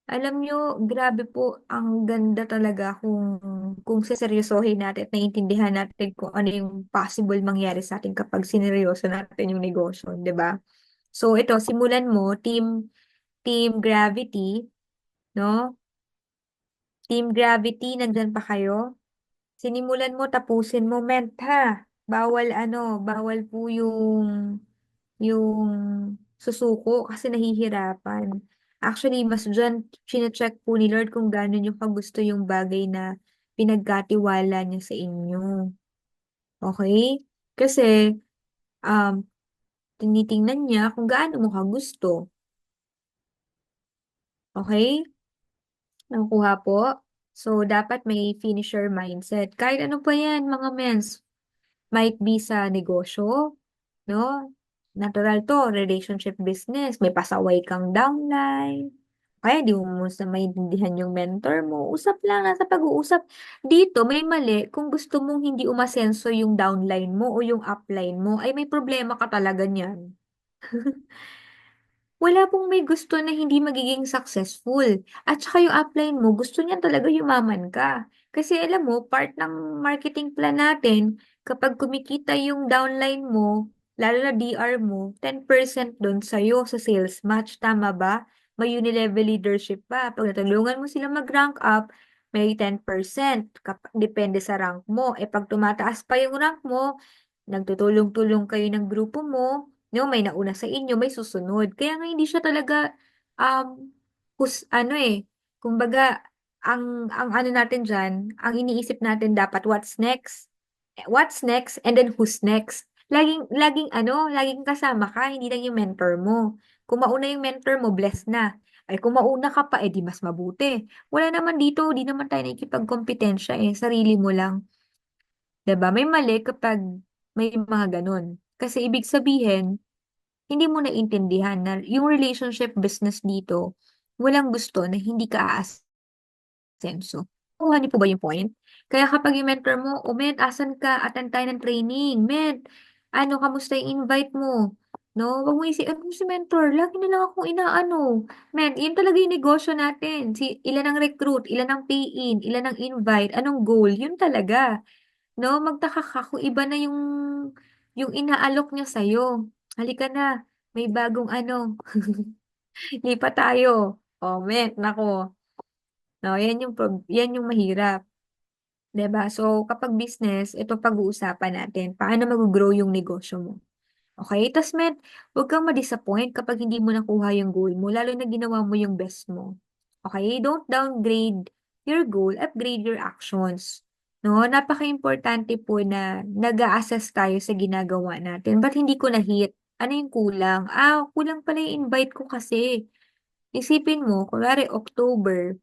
S3: Alam niyo, grabe po, ang ganda talaga kung seseryosohin natin at naiintindihan natin kung ano yung possible mangyari sa atin kapag sineryoso natin yung negosyo, 'di ba? So ito, simulan mo, Team Gravity, 'no? Team Gravity, nandiyan pa kayo? Sinimulan mo, tapusin mo, Ment, ha? Bawal po yung susuko kasi nahihirapan. Actually, mas dyan, chine-check po ni Lord kung gaano nyo kagusto yung bagay na pinagkatiwala niya sa inyo. Okay? Kasi, um, tinitingnan niya kung gaano mo kagusto. Okay? Nakukuha po? So, dapat may finisher mindset. Kahit ano pa yan, mga mens. Might be sa negosyo, no? Natural to, relationship business. May pasaway kang downline. Kaya di mo sa maintindihan yung mentor mo. Usap lang, nasa pag-uusap. Dito, may mali. Kung gusto mong hindi umasenso yung downline mo o yung upline mo, ay may problema ka talaga niyan. Wala pong may gusto na hindi magiging successful. At saka yung upline mo, gusto niyan talaga yumaman ka. Kasi alam mo, part ng marketing plan natin, kapag kumikita yung downline mo, lalo na DR mo, 10% doon sa'yo sa sales match. Tama ba? May unilevel leadership pa. Pag natulungan mo sila mag-rank up, may 10%. Depende sa rank mo. E pag tumataas pa yung rank mo, nagtutulong-tulong kayo ng grupo mo, no, may nauna sa inyo, may susunod. Kaya nga hindi siya talaga, ano kumbaga, ang ano natin dyan, ang iniisip natin dapat what's next, and then who's next. Laging kasama ka, hindi lang yung mentor mo. Kung mauna yung mentor mo, bless na. Ay, kung mauna ka pa, di mas mabuti. Wala naman dito, di naman tayo nakikipagkompetensya sarili mo lang. 'Di ba? May mali kapag may mga ganun. Kasi ibig sabihin, hindi mo naintindihan na yung relationship business dito, walang gusto na hindi ka aasenso. Nakuha niyo po ba yung point? Kaya kapag yung mentor mo, "O Ment, asan ka? Attend tayo ng training. Ment, kamusta yung invite mo?" No? Wag mo "Ano si mentor? Lagi na lang akong inaano." Ment, yun talaga yung negosyo natin. Ilan ang recruit, ilan ang pay-in, ilan ang invite, anong goal, yun talaga. No, magtaka ka kung iba na yung inaalok niya sa'yo. Halika na, may bagong lipat tayo. Comment, nako. No, yan yung mahirap. 'Di ba? So, kapag business, ito pag-uusapan natin. Paano mag-grow yung negosyo mo? Okay? Tas, Met, huwag kang ma-disappoint kapag hindi mo nakuha yung goal mo, lalo na ginawa mo yung best mo. Okay? Don't downgrade your goal, upgrade your actions. No, napaka-importante po na nag-a-assess tayo sa ginagawa natin. Ba't hindi ko na-hit? Ano yung kulang? Kulang pala yung invite ko kasi. Isipin mo, kunwari October,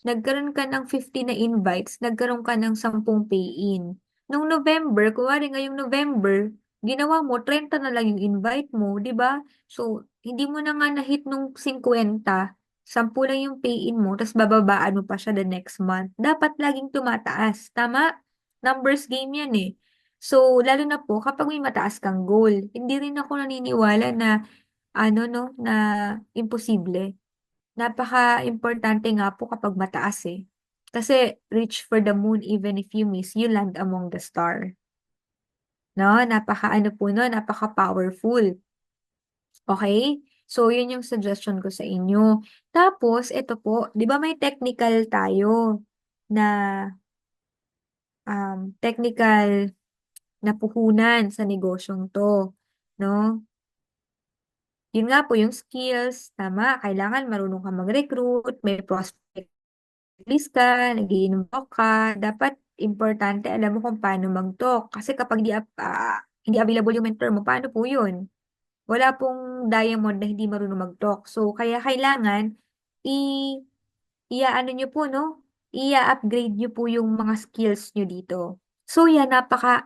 S3: nagkaroon ka ng 50 na invites, nagkaroon ka ng 10 pay-in. Nung November, kunwari ngayong November, ginawa mo, 30 na lang yung invite mo, di ba? So, hindi mo na nga na-hit nung 50, 10 lang yung pay-in mo, tapos bababaan mo pa siya the next month. Dapat laging tumataas, tama? Numbers game yan eh. So, lalo na po kapag may mataas kang goal, hindi rin ako naniniwala na, no, na imposible. Napaka-importante nga po kapag mataas eh. Kasi reach for the moon even if you miss, you land among the star. No? Napaka-ano po no, napaka-powerful. Okay? So, yun yung suggestion ko sa inyo. Tapos, ito po, di ba may technical tayo na technical na puhunan sa negosyong to. No? Yun nga po yung skills, tama, kailangan marunong ka mag-recruit, may prospect list ka, nagiinom ka, dapat importante alam mo kung paano mag-talk. Kasi kapag hindi available yung mentor mo, paano po yun? Wala pong diamond na hindi marunong mag-talk. So, kaya kailangan i ano nyo po, no? I-upgrade nyo po yung mga skills nyo dito. So, yan,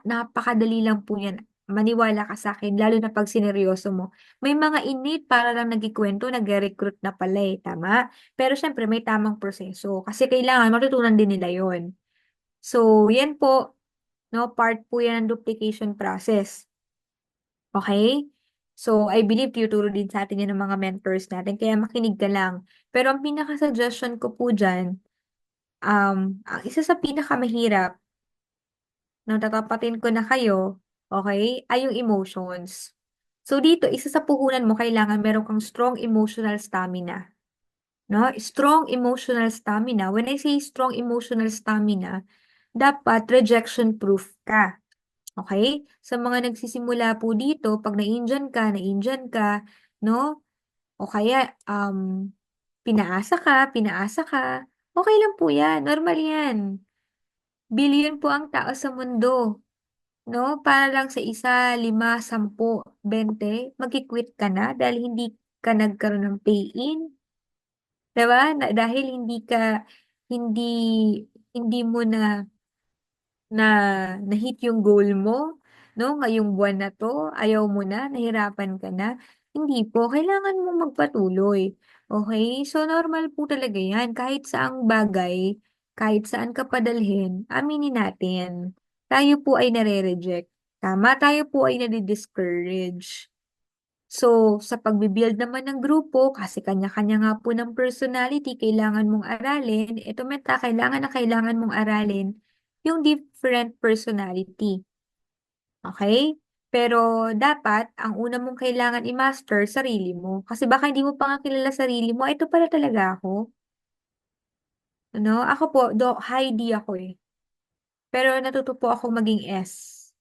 S3: napakadali lang po yan. Maniwala ka sa akin, lalo na pag sineryoso mo. May mga init para lang nagkikwento, nag-recruit na pala tama? Pero syempre, may tamang proseso. Kasi kailangan, matutunan din nila yon. So, yan po, no? Part po yan ng duplication process. Okay? So, I believe tuturo din sa atin yan ng mga mentors natin, kaya makinig ka lang. Pero ang pinaka-suggestion ko po dyan, ang isa sa pinakamahirap nang tatapatin ko na kayo, okay, ay yung emotions. So dito, isa sa puhunan mo, kailangan meron kang strong emotional stamina. No? Strong emotional stamina. When I say strong emotional stamina, dapat rejection-proof ka. Okay? Sa mga nagsisimula po dito, pag na-injure ka, no? O kaya, pinaasa ka, okay lang po yan, normal yan. Billion po ang tao sa mundo, no? Para lang sa isa, 5, 10, 20, magki-quit ka na dahil hindi ka nagkaroon ng pay-in. Diba? Dahil hindi, hindi mo na na-hit yung goal mo, no? Ngayong buwan na 'to, ayaw mo na, nahirapan ka na. Hindi po, kailangan mong magpatuloy. Okay? So, normal po talaga yan. Kahit saang bagay, kahit saan ka padalhin, aminin natin. Tayo po ay nare-reject. Tama, tayo po ay nadi-discourage. So, sa pagbi-build naman ng grupo, kasi kanya-kanya nga po ng personality, kailangan mong aralin. Ito meta, kailangan na kailangan mong aralin yung different personality. Okay? Pero dapat, ang una mong kailangan i-master, sarili mo. Kasi baka hindi mo pa nga kilala sarili mo, ito pala talaga ako. Ano? Ako po, high D ako eh. Pero natuto po ako maging S.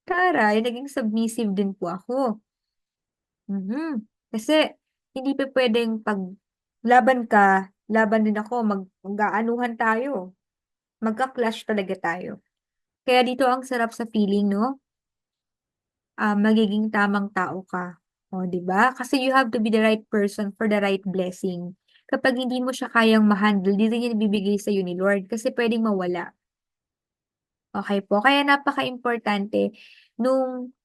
S3: Taray, naging submissive din po ako. Mhm. Kasi, hindi pa pwedeng pag laban ka, laban din ako, mag-aanuhan tayo. Magka-clash talaga tayo. Kaya dito ang sarap sa feeling, no? Magiging tamang tao ka. O, di ba? Kasi you have to be the right person for the right blessing. Kapag hindi mo siya kayang ma-handle, di rin yan ibibigay sa'yo ni Lord kasi pwedeng mawala. Okay po? Kaya napaka-importante nung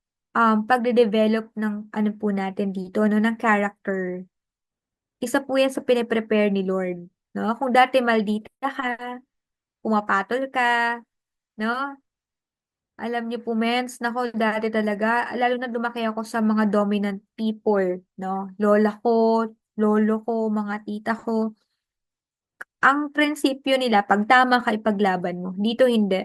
S3: pagde-develop ng ano po natin dito, no, ng character. Isa po yan sa pine-prepare ni Lord. No? Kung dati maldita ka, pumapatol ka, no? Alam niyo po, mens, nako, dati talaga, lalo na lumaki ako sa mga dominant people, no? Lola ko, lolo ko, mga tita ko. Ang prinsipyo nila, pag tama ka, ipaglaban mo. Dito hindi.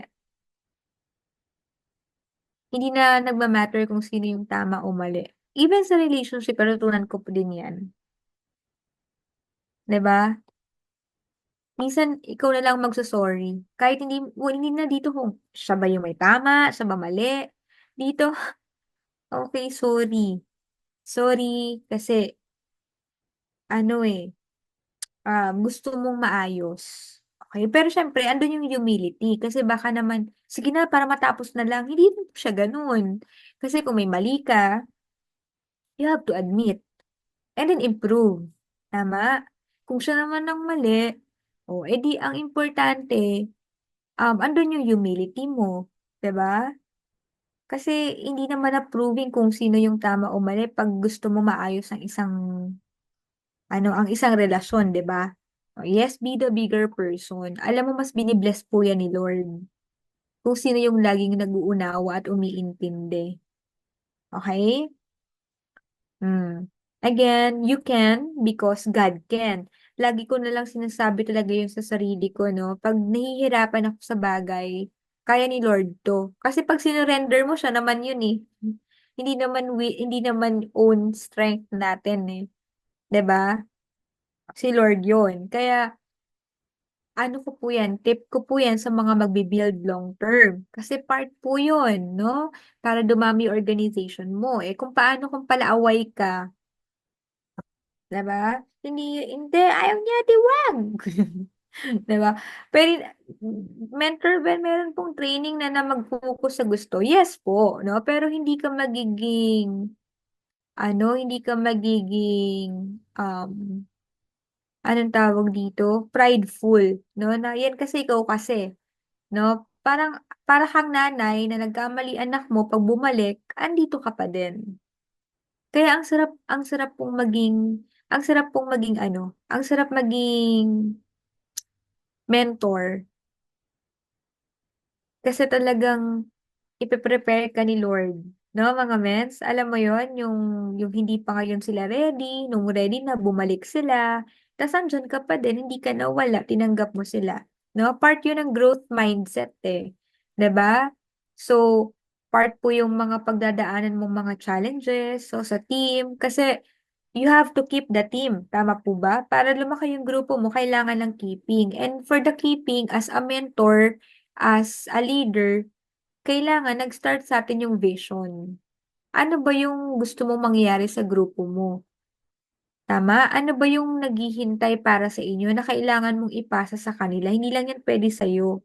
S3: Hindi na nagmamatter kung sino yung tama o mali. Even sa relationship, natutunan ko po din yan. 'Di ba? Minsan, ikaw na lang magso-sorry. Kahit hindi na dito kung siya ba yung may tama, siya ba mali. Dito, okay, sorry. Sorry, kasi, ano eh, gusto mong maayos. Okay? Pero syempre, andun yung humility. Kasi baka naman, sige na, para matapos na lang. Hindi rin po siya ganun. Kasi kung may mali ka, you have to admit. And then improve. Tama? Kung siya naman ang mali, o edi ang importante, andun yung humility mo. 'Di ba? Kasi hindi naman approving kung sino yung tama o mali pag gusto mo maayos ang isang relasyon, 'di ba? Yes, be the bigger person. Alam mo, mas binibless po yan ni Lord. Kung sino yung laging nag-uunawa at umiintindi. Okay? Hmm. Again, you can because God can. Lagi ko na lang sinasabi talaga yun sa sarili ko, no? Pag nahihirapan ako sa bagay, kaya ni Lord to. Kasi pag sinurrender mo, siya naman yun eh. Hindi naman own strength natin eh. 'Di ba? Si Lord yun. Kaya, ano ko po yan, tip ko po yan sa mga magbi-build long term. Kasi part po yun, no? Para dumami yung organization mo. Eh, kung paano kung palaaway ka, diba? Hindi, ayaw niya, di wag. Diba? Pero, mentor ba, meron pong training na mag-focus sa gusto? Yes po, no? Pero hindi ka magiging, anong tawag dito? Prideful, no? Na yan kasi ikaw kasi, no? Para kang nanay na nagkamali anak mo, pag bumalik, andito ka pa din. Kaya ang sarap maging mentor kasi talagang ipe-prepare ka ni Lord, 'no, mga mens? Alam mo yon, yung hindi pa ngayon sila ready, nung ready na bumalik sila, ta's andiyan ka pa din, hindi ka nawala, tinanggap mo sila, 'no? Part yun ng growth mindset, eh, 'di ba? So, part po yung mga pagdadaanan mong mga challenges, so sa team, kasi you have to keep the team, tama po ba? Para lumaki yung grupo mo, kailangan ng keeping. And for the keeping, as a mentor, as a leader, kailangan nag-start sa atin yung vision. Ano ba yung gusto mong mangyari sa grupo mo? Tama? Ano ba yung naghihintay para sa inyo na kailangan mong ipasa sa kanila? Hindi lang yan pwede sa'yo.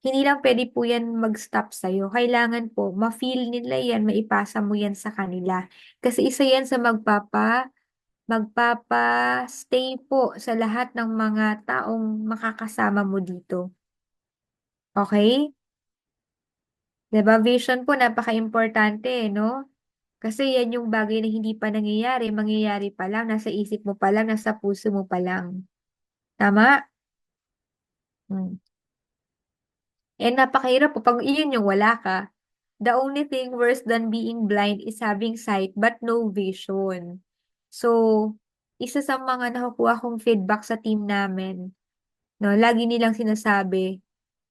S3: Hindi lang pwede po yan mag-stop sa'yo. Kailangan po, ma-feel nila yan, maipasa mo yan sa kanila. Kasi isa yan sa magpapa-stay po sa lahat ng mga taong makakasama mo dito. Okay? 'Di ba, vision po napaka-importante, no? Kasi yan yung bagay na hindi pa nangyayari, mangyayari pa lang, nasa isip mo pa lang, nasa puso mo pa lang. Tama? Hmm. Napakahirap po pag iyon yung wala ka. The only thing worse than being blind is having sight but no vision. So, isa sa mga nakukuha kong feedback sa team namin, no, lagi nilang sinasabi,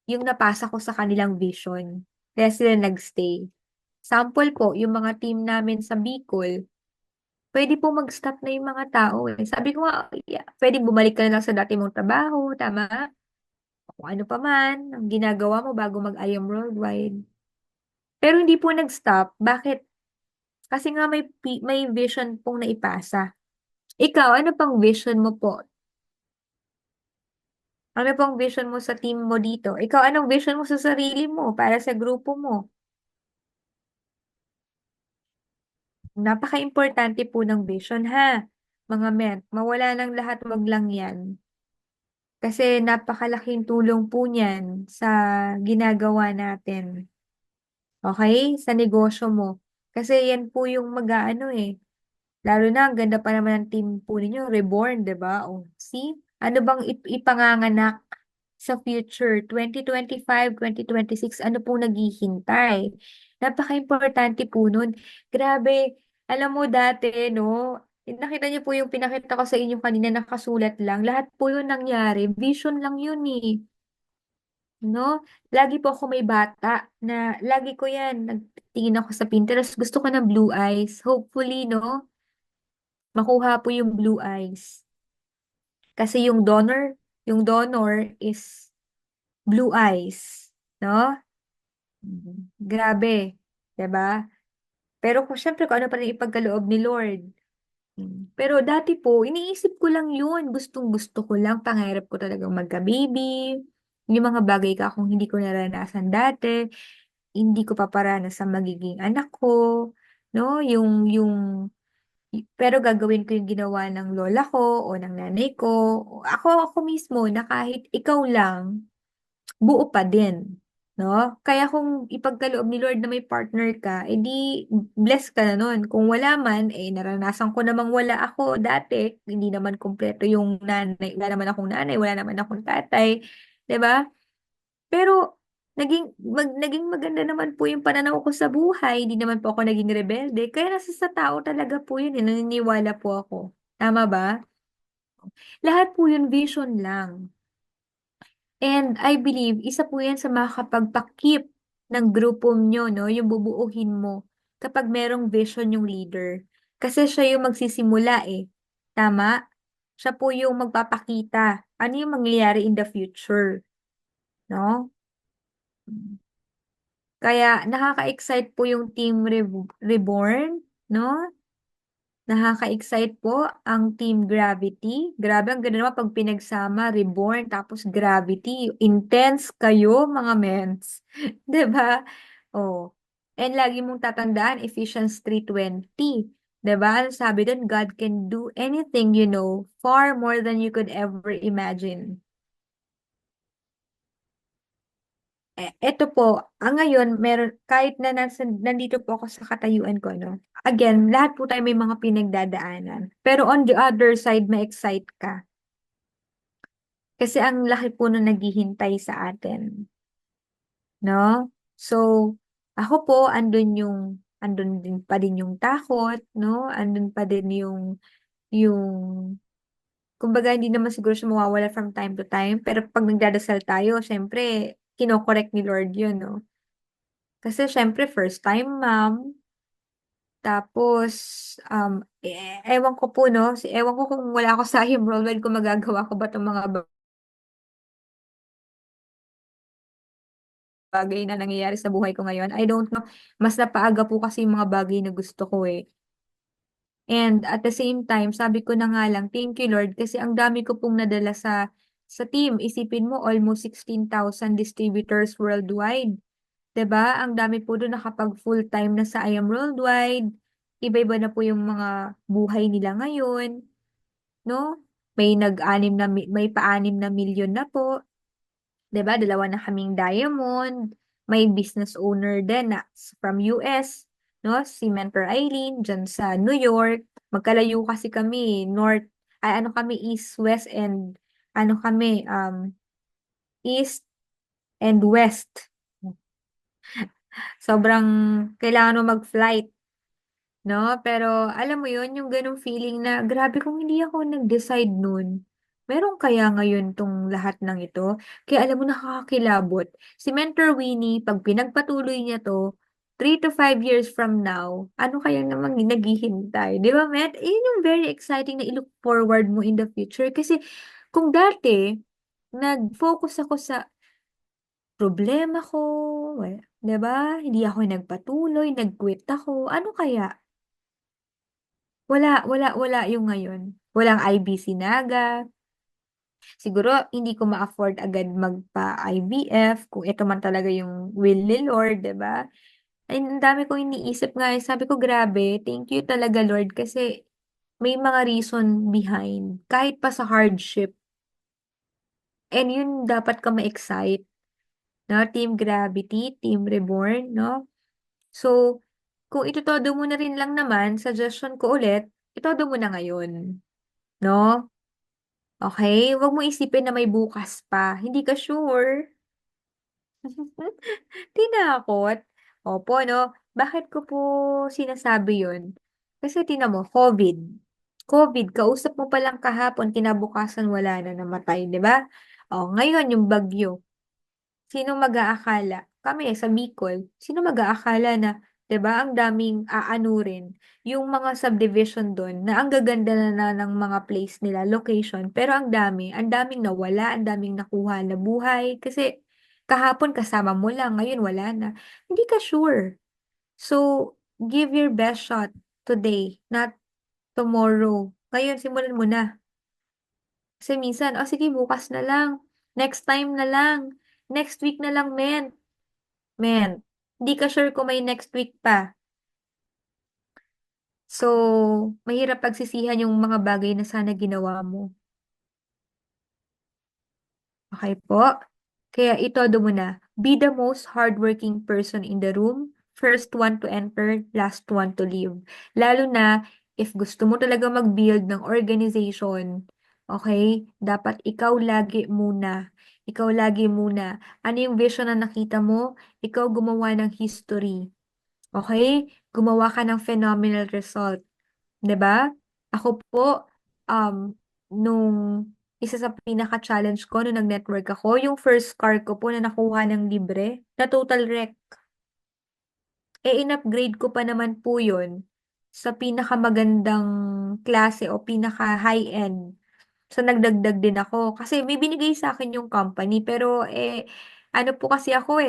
S3: yung napasa ko sa kanilang vision. Kaya sila nagstay. Sample po, yung mga team namin sa Bicol, pwede po mag-stop na yung mga tao eh. Sabi ko nga, yeah, pwede bumalik ka na lang sa dati mong trabaho, tama? Kung ano pa man, ang ginagawa mo bago mag-I am worldwide. Pero hindi po nag-stop. Bakit? Kasi nga may vision pong naipasa. Ikaw, ano pang vision mo po? Ano pang vision mo sa team mo dito? Ikaw, anong vision mo sa sarili mo para sa grupo mo? Napaka-importante po ng vision, ha? Mga men, mawala ng lahat, wag lang yan. Kasi napakalaking tulong po niyan sa ginagawa natin. Okay? Sa negosyo mo. Kasi yan po yung mag-aano eh. Lalo na, ang ganda pa naman ng team po ninyo, Reborn, 'di ba? O, see? Ano bang ipanganganak sa future? 2025, 2026, ano pong naghihintay? Napaka-importante po nun. Grabe, alam mo dati, no? Nakita niyo po yung pinakita ko sa inyo kanina nakasulat lang. Lahat po yun nangyari. Vision lang yun eh. No? Lagi po ako may bata na lagi ko yan. Nagtingin ako sa Pinterest. Gusto ko ng blue eyes. Hopefully, no? Makuha po yung blue eyes. Kasi yung donor is blue eyes. No? Grabe. 'Di ba? Pero kung syempre kung ano pa rin ipagkaloob ni Lord. Pero dati po, iniisip ko lang yun. Gustong-gusto ko lang. Pangarap ko talagang magka-baby. Yung mga bagay ka kung hindi ko naranasan dati. Hindi ko paparanas sa magiging anak ko. No? Pero gagawin ko yung ginawa ng lola ko o ng nanay ko. Ako mismo na kahit ikaw lang, buo pa din. No? Kaya kung ipagkaloob ni Lord na may partner ka, edi bless ka na nun. Kung wala man, naranasan ko namang wala ako dati. Hindi naman kumpleto yung nanay. Wala naman akong nanay, wala naman akong tatay. 'Di ba? Pero naging maganda naman po yung pananaw ko sa buhay. Hindi naman po ako naging rebelde. Kaya nasa sa tao talaga po yun. Naniniwala po ako. Tama ba? Lahat po yun vision lang. And I believe, isa po yan sa makakapagpakip ng grupo nyo, no? Yung bubuuhin mo kapag merong vision yung leader. Kasi siya yung magsisimula eh. Tama? Siya po yung magpapakita. Ano yung mangyayari in the future? No? Kaya nakaka-excite po yung Team Reborn, no? Nakaka-excite po ang Team Gravity. Grabe, ang ganda naman pag pinagsama, Reborn, tapos Gravity. Intense kayo, mga mens. 'Di ba? Oh. And lagi mong tatandaan, Ephesians 3:20. 'Di ba? Sabi doon, God can do anything, far more than you could ever imagine. Eto po, ngayon meron kahit na nandito po ako sa katayuan ko, no? Again, lahat po tayo may mga pinagdadaanan. Pero on the other side, ma-excite ka. Kasi ang laki po na naghihintay sa atin, no? So, ako po, andun din pa din yung takot, no? Andun pa din yung, kumbaga hindi naman siguro siya mawawala from time to time. Pero pag nagdadasal tayo, syempre, kinokorek ni Lord yun, no? Kasi syempre first time mom, tapos ewan ko po no, ewan ko kung wala ako sa Him Worldwide kung magagawa ko ba 'tong mga bagay na nangyayari sa buhay ko ngayon. I don't know, mas napaaga po kasi yung mga bagay na gusto ko eh. And at the same time, sabi ko na nga lang, thank you Lord, kasi ang dami ko pong nadala sa team. Isipin mo, almost 16,000 distributors worldwide. 'Di ba? Ang dami po doon nakapag full-time na sa I Am Worldwide. Iba-iba na po yung mga buhay nila ngayon, no? May pa-6 na milyon na po. 'Di ba? Dalawa na kaming diamond. May business owner din na from US, no? Si Mentor Eileen dyan sa New York. Magkalayo kasi kami, ano kami, east, west, and ano kami, east and west. Sobrang kailangan mo mag-flight. No? Pero alam mo yun, yung ganong feeling na grabe kung hindi ako nag-decide nun. Meron kaya ngayon tong lahat ng ito? Kaya alam mo, nakakakilabot. Si Mentor Winnie, pag pinagpatuloy niya to, 3 to 5 years from now, ano kaya namang naghihintay? Di ba, Met? Yun yung very exciting na i-look forward mo in the future. Kasi kung dati, nag-focus ako sa problema ko, wala, di ba? Hindi ako nagpatuloy, nag-quit ako. Ano kaya? Wala yung ngayon. Walang IBC Naga. Siguro, hindi ko ma-afford agad magpa-IVF kung ito man talaga yung will ni Lord, 'di ba? Ay, ang dami kong iniisip nga. Sabi ko, grabe, thank you talaga, Lord, kasi may mga reason behind. Kahit pa sa hardship. And yun, dapat ka ma-excite. No? Team Gravity, Team Reborn, no? So, kung itutodo mo na rin lang naman, suggestion ko ulit, itodo mo na ngayon. No? Okay? Huwag mo isipin na may bukas pa. Hindi ka sure. Tinakot. Opo, no? Bakit ko po sinasabi yun? Kasi tina mo, COVID. COVID, kausap mo pa lang kahapon, kinabukasan wala na, namatay, di ba? O, ngayon yung bagyo. Sino mag-aakala? Kami sa Bicol, sino mag-aakala na, 'di ba, ang daming aanurin, yung mga subdivision doon na ang gaganda na ng mga place nila, location, pero ang daming nawala, ang daming nakuha na buhay kasi kahapon kasama mo lang, ngayon wala na. Hindi ka sure. So, give your best shot today, not tomorrow. Ngayon, simulan mo na. Kasi minsan, oh sige, bukas na lang. Next time na lang. Next week na lang, men. Men, hindi ka sure kung may next week pa. So, mahirap pagsisihan yung mga bagay na sana ginawa mo. Okay po? Kaya itodo mo na. Be the most hardworking person in the room. First one to enter, last one to leave. Lalo na, if gusto mo talaga mag-build ng organization, okay, dapat ikaw lagi muna. Ikaw lagi muna. Ano yung vision na nakita mo? Ikaw gumawa ng history. Okay? Gumawa ka ng phenomenal result. 'Di ba? Ako po, nung isa sa pinaka-challenge ko nung nag-network ako, yung first car ko po na nakuha ng libre, na total wreck. Eh, in-upgrade ko pa naman po yun sa pinakamagandang klase o pinaka-high-end. So, nagdagdag din ako. Kasi may binigay sa akin yung company. Pero, ano po kasi ako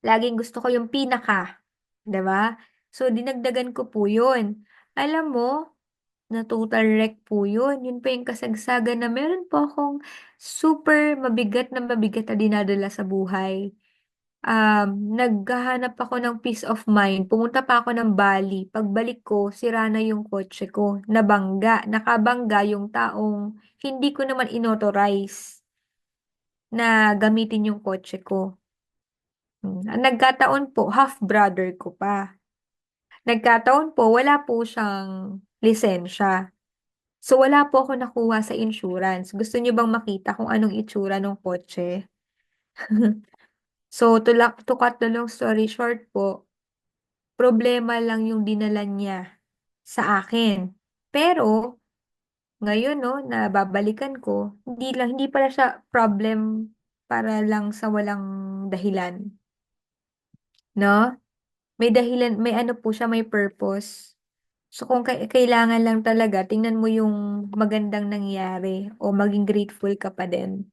S3: laging gusto ko yung pinaka. 'Di ba? So, dinagdagan ko po yun. Alam mo, na total wreck po yun. Yun pa yung kasagsagan na meron po akong super mabigat na dinadala sa buhay. Naghahanap ako ng peace of mind. Pumunta pa ako ng Bali. Pagbalik ko, sira na yung kotse ko. Nakabangga yung taong hindi ko naman inauthorize na gamitin yung kotse ko. Ang nagkataon po, half-brother ko pa. Nagkataon po, wala po siyang lisensya. So, wala po ako nakuha sa insurance. Gusto niyo bang makita kung anong itsura ng kotse? So, to cut the long story short po, problema lang yung dinala niya sa akin. Pero, ngayon, no, na babalikan ko, hindi pala siya problem para lang sa walang dahilan. No? May dahilan, may ano po siya, may purpose. So, kung kailangan lang talaga, tingnan mo yung magandang nangyari o maging grateful ka pa din.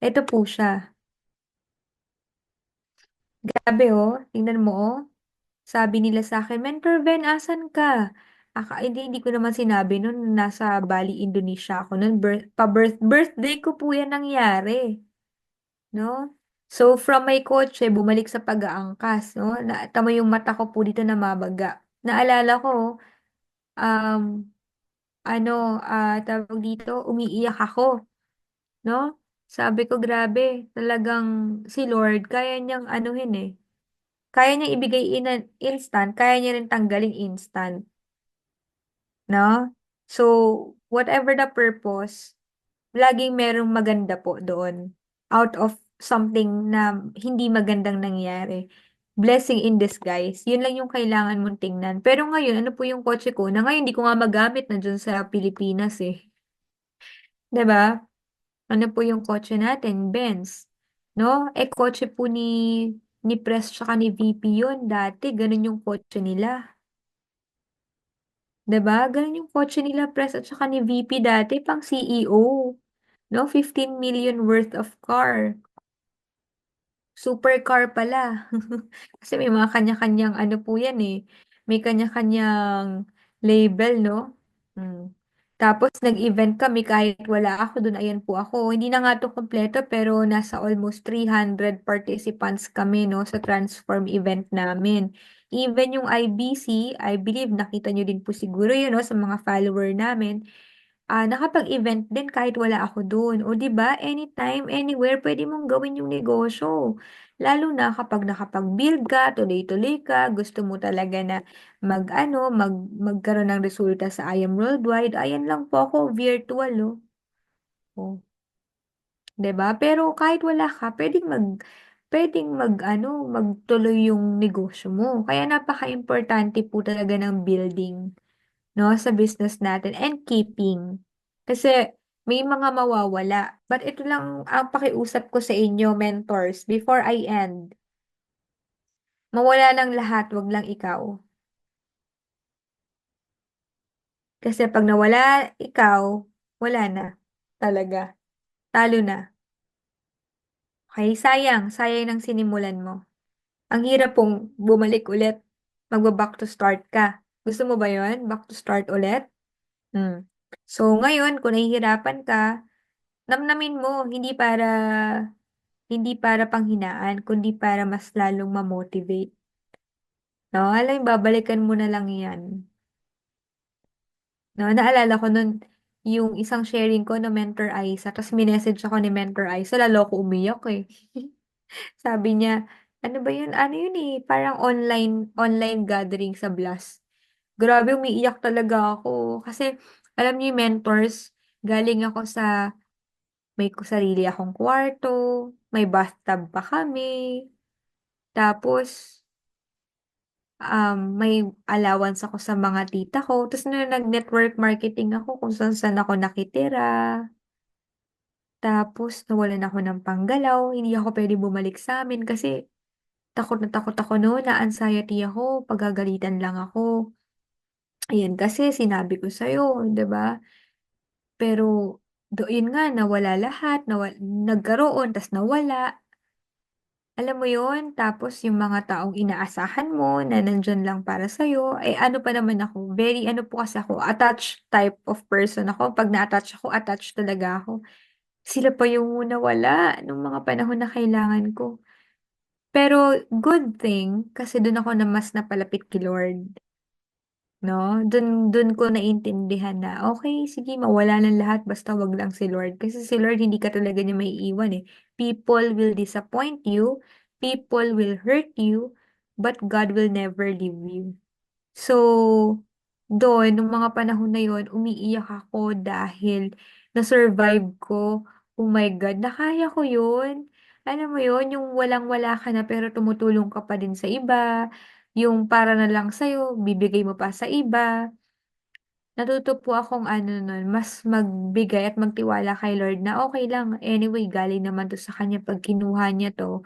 S3: Ito po siya. Grabe oh, tingnan mo oh. Sabi nila sa akin, Mentor Ben, asan ka? Hindi ko naman sinabi nun, nasa Bali, Indonesia ako nun. Birthday ko po yan nangyari. No? So, from my kotse, bumalik sa pag-aangkas, no? Tama yung mata ko po dito namabaga. Naalala ko, um, tawag dito, umiiyak ako, no? Sabi ko, grabe, talagang si Lord, kaya niyang anuhin eh. Kaya niyang ibigay instant, kaya niya rin tanggalin instant, no? So, whatever the purpose, laging merong maganda po doon. Out of something na hindi magandang nangyari. Blessing in disguise. Yun lang yung kailangan mong tingnan. Pero ngayon, ano po yung kotse ko? Na ngayon, hindi ko nga magamit na dyan sa Pilipinas eh. 'Di ba? Ano po yung kotse natin? Benz. No? Kotse po ni Pres tsaka ni VP yun. Dati, ganun yung kotse nila. 'Di ba? Ganun yung kotse nila, Pres at saka ni VP dati, pang CEO. No? 15 million worth of car. Supercar pala. Kasi may mga kanya-kanyang ano po yan eh. May kanya-kanyang label, no? Mm. Tapos nag-event kami kahit wala ako doon, ayan po ako. Hindi na nga to kompleto pero nasa almost 300 participants kami no sa Transform event namin. Even yung IBC, I believe nakita nyo din po siguro yun no sa mga follower namin. Nakapag-event din kahit wala ako dun. O 'di ba, anytime, anywhere, pwede mong gawin yung negosyo. Lalo na kapag nakapag-build ka, tuloy-tuloy ka, gusto mo talaga na magkaroon ng resulta sa I Am Worldwide. Ayan lang po ako, virtual, oh. Oh, 'di ba? Pero kahit wala ka, pwedeng magtuloy yung negosyo mo. Kaya napaka-importante po talaga ng building no, sa business natin and keeping. Kasi may mga mawawala. But ito lang ang pakiusap ko sa inyo, mentors, before I end. Mawala ng lahat, wag lang ikaw. Kasi pag nawala ikaw, wala na. Talaga. Talo na. Okay, sayang ng sinimulan mo. Ang hirap pong bumalik ulit. Magba-back to start ka. Gusto mo ba yon? Back to start ulit? Hmm. So, ngayon, kung nahihirapan ka, namnamin mo, hindi para panghinaan, kundi para mas lalong ma-motivate. No? Alam, babalikan mo na lang yan. No? Naalala ko nun, yung isang sharing ko na Mentor Aiza, tapos minessage ako ni Mentor Aiza, lalo ko umiyak eh. Sabi niya, ano ba yun? Ano yun eh? Parang online gathering sa Blast. Grabe, umiiyak talaga ako. Kasi, alam niyo yung mentors, galing ako sa may sarili akong kwarto, may bathtub pa kami, tapos, may allowance ako sa mga tita ko. Tapos nung nag-network marketing ako kung saan ako nakitira. Tapos nawalan ako ng panggalaw. Hindi ako pwede bumalik sa amin kasi takot na takot ako noon, na anxiety ako, pagagalitan lang ako. Ayan kasi sinabi ko sa'yo, 'di ba? Pero yun nga, nawala lahat, nagkaroon, tas nawala. Alam mo yun? Tapos yung mga taong inaasahan mo na nandyan lang para sa'yo, ano pa naman ako, very ano po kasi ako, attached type of person ako. Pag na-attach ako, attached talaga ako. Sila pa yung nawala nung mga panahon na kailangan ko. Pero good thing, kasi dun ako na mas napalapit kay Lord. No? Dun ko naintindihan na, okay, sige, mawala ng lahat, basta wag lang si Lord. Kasi si Lord, hindi ka talaga niya may iwan eh. People will disappoint you, people will hurt you, but God will never leave you. So, doon, nung mga panahon na yon, umiiyak ako dahil na-survive ko. Oh my God, nakaya ko yun. Alam mo yun, yung walang-wala ka na pero tumutulong ka pa din sa iba. Yung para na lang sa'yo, bibigay mo pa sa iba. Natuto po akong ano nun, mas magbigay at magtiwala kay Lord na okay lang. Anyway, galing naman to sa kanya. Pag kinuha niya to,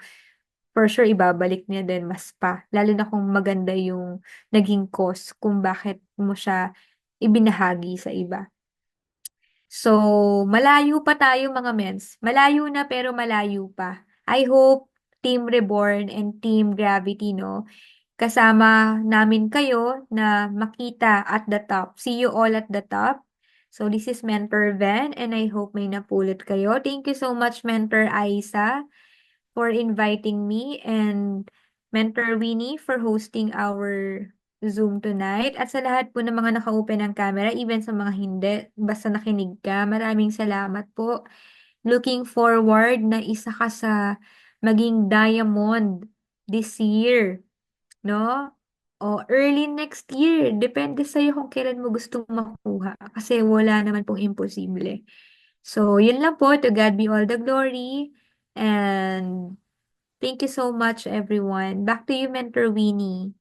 S3: for sure ibabalik niya din mas pa. Lalo na kung maganda yung naging cause kung bakit mo siya ibinahagi sa iba. So, malayo pa tayo mga mens. Malayo na pero malayo pa. I hope Team Reborn and Team Gravity, no? Kasama namin kayo na makita at the top. See you all at the top. So this is Mentor Ven and I hope may napulot kayo. Thank you so much, Mentor Aisa, for inviting me and Mentor Winnie for hosting our Zoom tonight. At sa lahat po ng mga naka-open ng camera, even sa mga hindi, basta nakinig ka, maraming salamat po. Looking forward na isa ka sa maging diamond this year, no? O early next year. Depende sa'yo kung kailan mo gustong makuha. Kasi wala naman pong imposible. So, yun lang po. To God be all the glory. And thank you so much, everyone. Back to you, Mentor Winnie.